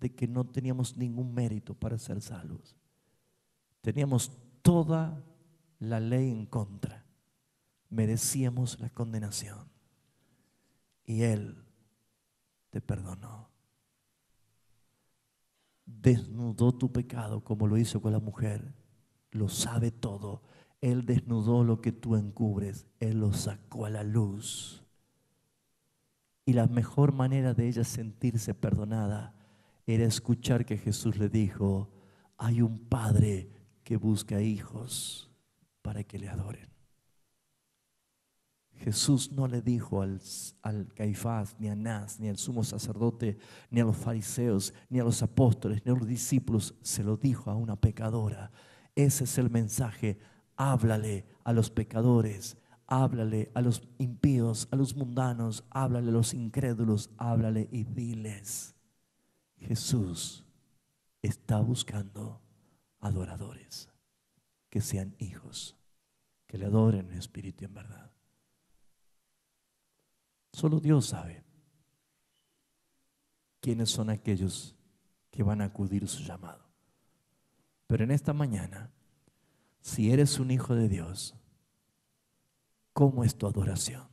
[SPEAKER 1] de que no teníamos ningún mérito para ser salvos. Teníamos toda la ley en contra. Merecíamos la condenación. Y Él te perdonó. Desnudó tu pecado como lo hizo con la mujer. Lo sabe todo. Él desnudó lo que tú encubres. Él lo sacó a la luz. Y la mejor manera de ella sentirse perdonada era escuchar que Jesús le dijo: hay un padre que busca hijos para que le adoren. Jesús no le dijo al Caifás, ni a Anás, ni al sumo sacerdote, ni a los fariseos, ni a los apóstoles, ni a los discípulos. Se lo dijo a una pecadora. Ese es el mensaje. Háblale a los pecadores. Háblale a los impíos, a los mundanos, háblale a los incrédulos, háblale y diles: Jesús está buscando adoradores que sean hijos, que le adoren en espíritu y en verdad. Solo Dios sabe quiénes son aquellos que van a acudir a su llamado. Pero en esta mañana, si eres un hijo de Dios, ¿cómo es tu adoración?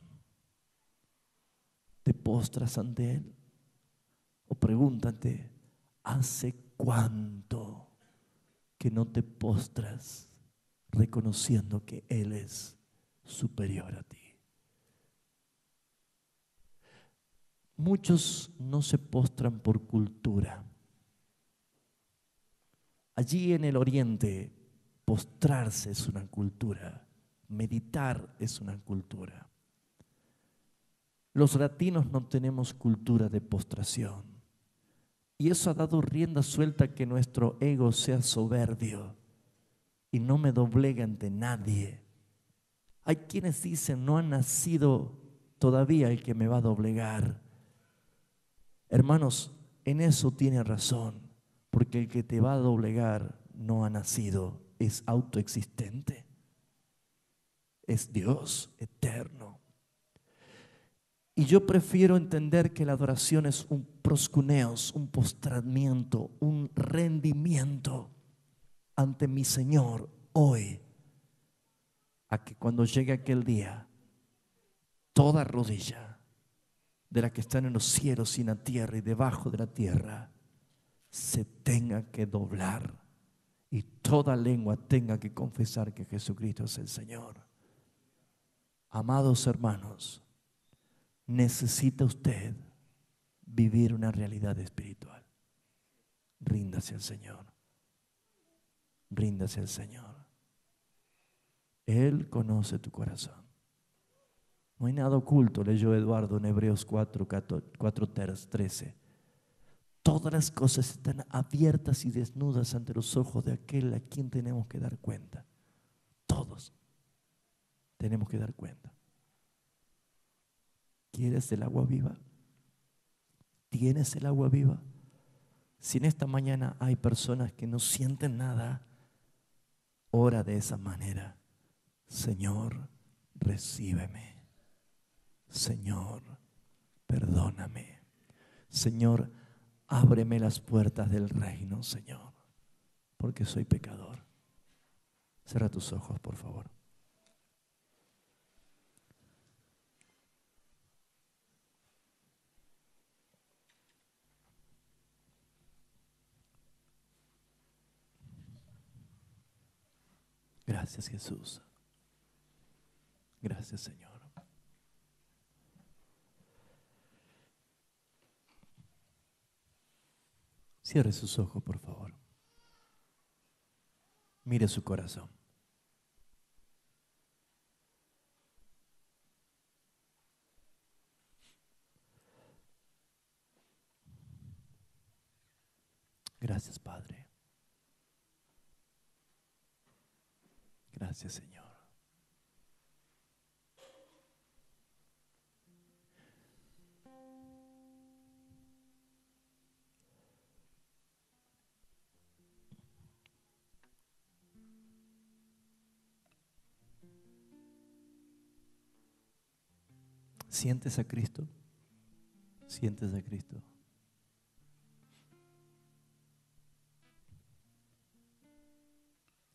[SPEAKER 1] ¿Te postras ante Él? O pregúntate: ¿hace cuánto que no te postras reconociendo que Él es superior a ti. Muchos no se postran por cultura. Allí en el oriente, postrarse es una cultura, meditar es una cultura. Los latinos no tenemos cultura de postración y eso ha dado rienda suelta a que nuestro ego sea soberbio y no me doblega ante nadie. Hay quienes dicen, no ha nacido todavía el que me va a doblegar. Hermanos, en eso tiene razón, porque el que te va a doblegar no ha nacido, es autoexistente, es Dios eterno. Y yo prefiero entender que la adoración es un proscuneos, un postramiento, un rendimiento ante mi Señor hoy, a que cuando llegue aquel día, toda rodilla de la que están en los cielos y en la tierra y debajo de la tierra se tenga que doblar y toda lengua tenga que confesar que Jesucristo es el Señor. Amados hermanos, necesita usted vivir una realidad espiritual. Ríndase al Señor. Ríndase al Señor. Él conoce tu corazón. No hay nada oculto, leyó Eduardo en Hebreos 4:13. Todas las cosas están abiertas y desnudas ante los ojos de aquel a quien tenemos que dar cuenta. Todos tenemos que dar cuenta. ¿Quieres el agua viva? ¿Tienes el agua viva? Si en esta mañana hay personas que no sienten nada, ora de esa manera. Señor, recíbeme. Señor, perdóname. Señor, ábreme las puertas del reino, Señor, porque soy pecador. Cierra tus ojos, por favor. Gracias, Jesús. Gracias, Señor. Cierre sus ojos, por favor. Mire su corazón. Gracias, Padre. Gracias, Señor. ¿Sientes a Cristo? ¿Sientes a Cristo?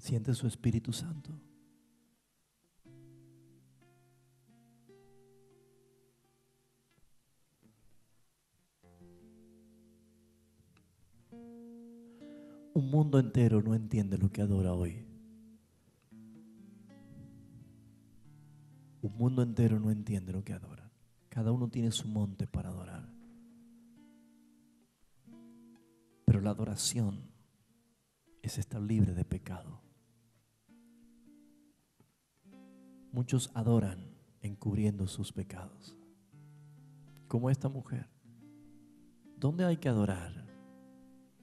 [SPEAKER 1] ¿Sientes su Espíritu Santo? Un mundo entero no entiende lo que adora hoy. Un mundo entero no entiende lo que adora. Cada uno tiene su monte para adorar. Pero la adoración es estar libre de pecado. Muchos adoran encubriendo sus pecados. Como esta mujer. ¿Dónde hay que adorar?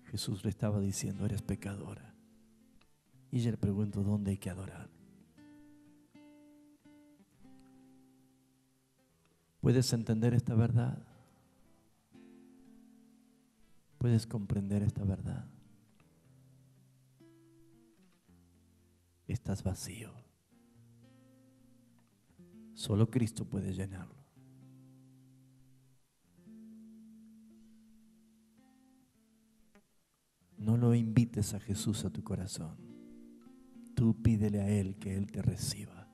[SPEAKER 1] Jesús le estaba diciendo, eres pecadora. Y ella le preguntó, ¿dónde hay que adorar? ¿Puedes entender esta verdad? ¿Puedes comprender esta verdad? Estás vacío. Solo Cristo puede llenarlo. No lo invites a Jesús a tu corazón. Tú pídele a Él que Él te reciba.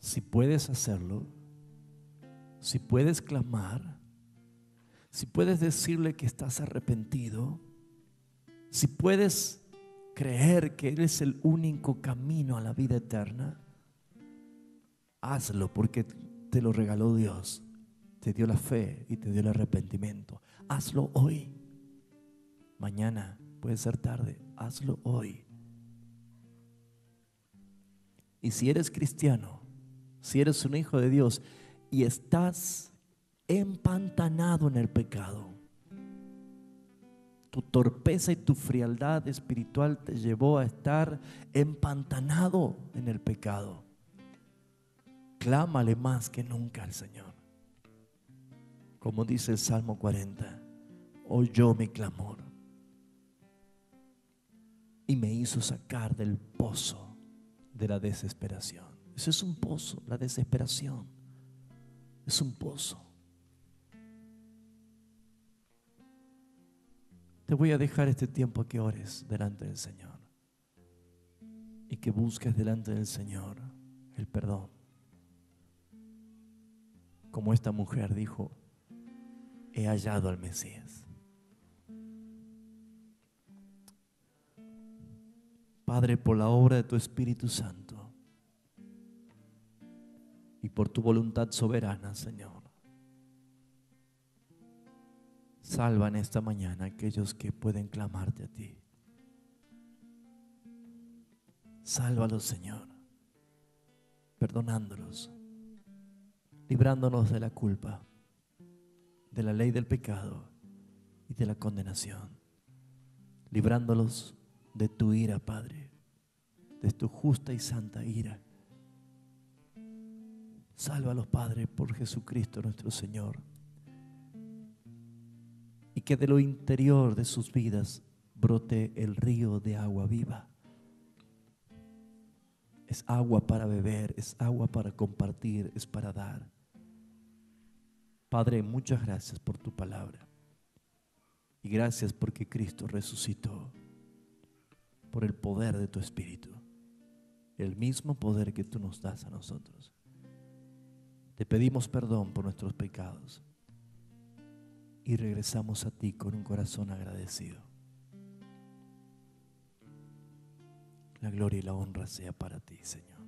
[SPEAKER 1] Si puedes hacerlo, si puedes clamar, si puedes decirle que estás arrepentido, si puedes creer que Él es el único camino a la vida eterna, hazlo porque te lo regaló Dios. Te dio la fe y te dio el arrepentimiento. Hazlo hoy. Mañana puede ser tarde. Hazlo hoy. Y si eres cristiano, si eres un hijo de Dios y estás empantanado en el pecado, tu torpeza y tu frialdad espiritual te llevó a estar empantanado en el pecado, clámale más que nunca al Señor. Como dice el Salmo 40, oyó mi clamor y me hizo sacar del pozo de la desesperación. Eso es un pozo, la desesperación es un pozo. Te voy a dejar este tiempo que ores delante del Señor y que busques delante del Señor el perdón. Como esta mujer dijo, he hallado al Mesías. Padre, por la obra de tu Espíritu Santo y por tu voluntad soberana, Señor, salva en esta mañana a aquellos que pueden clamarte a ti. Sálvalos, Señor, perdonándolos, librándonos de la culpa, de la ley del pecado y de la condenación, librándolos de tu ira, Padre, de tu justa y santa ira. Sálvalos, Padre, por Jesucristo nuestro Señor. Y que de lo interior de sus vidas brote el río de agua viva. Es agua para beber, es agua para compartir, es para dar. Padre, muchas gracias por tu palabra. Y gracias porque Cristo resucitó por el poder de tu Espíritu. El mismo poder que tú nos das a nosotros. Te pedimos perdón por nuestros pecados y regresamos a ti con un corazón agradecido. La gloria y la honra sea para ti, Señor.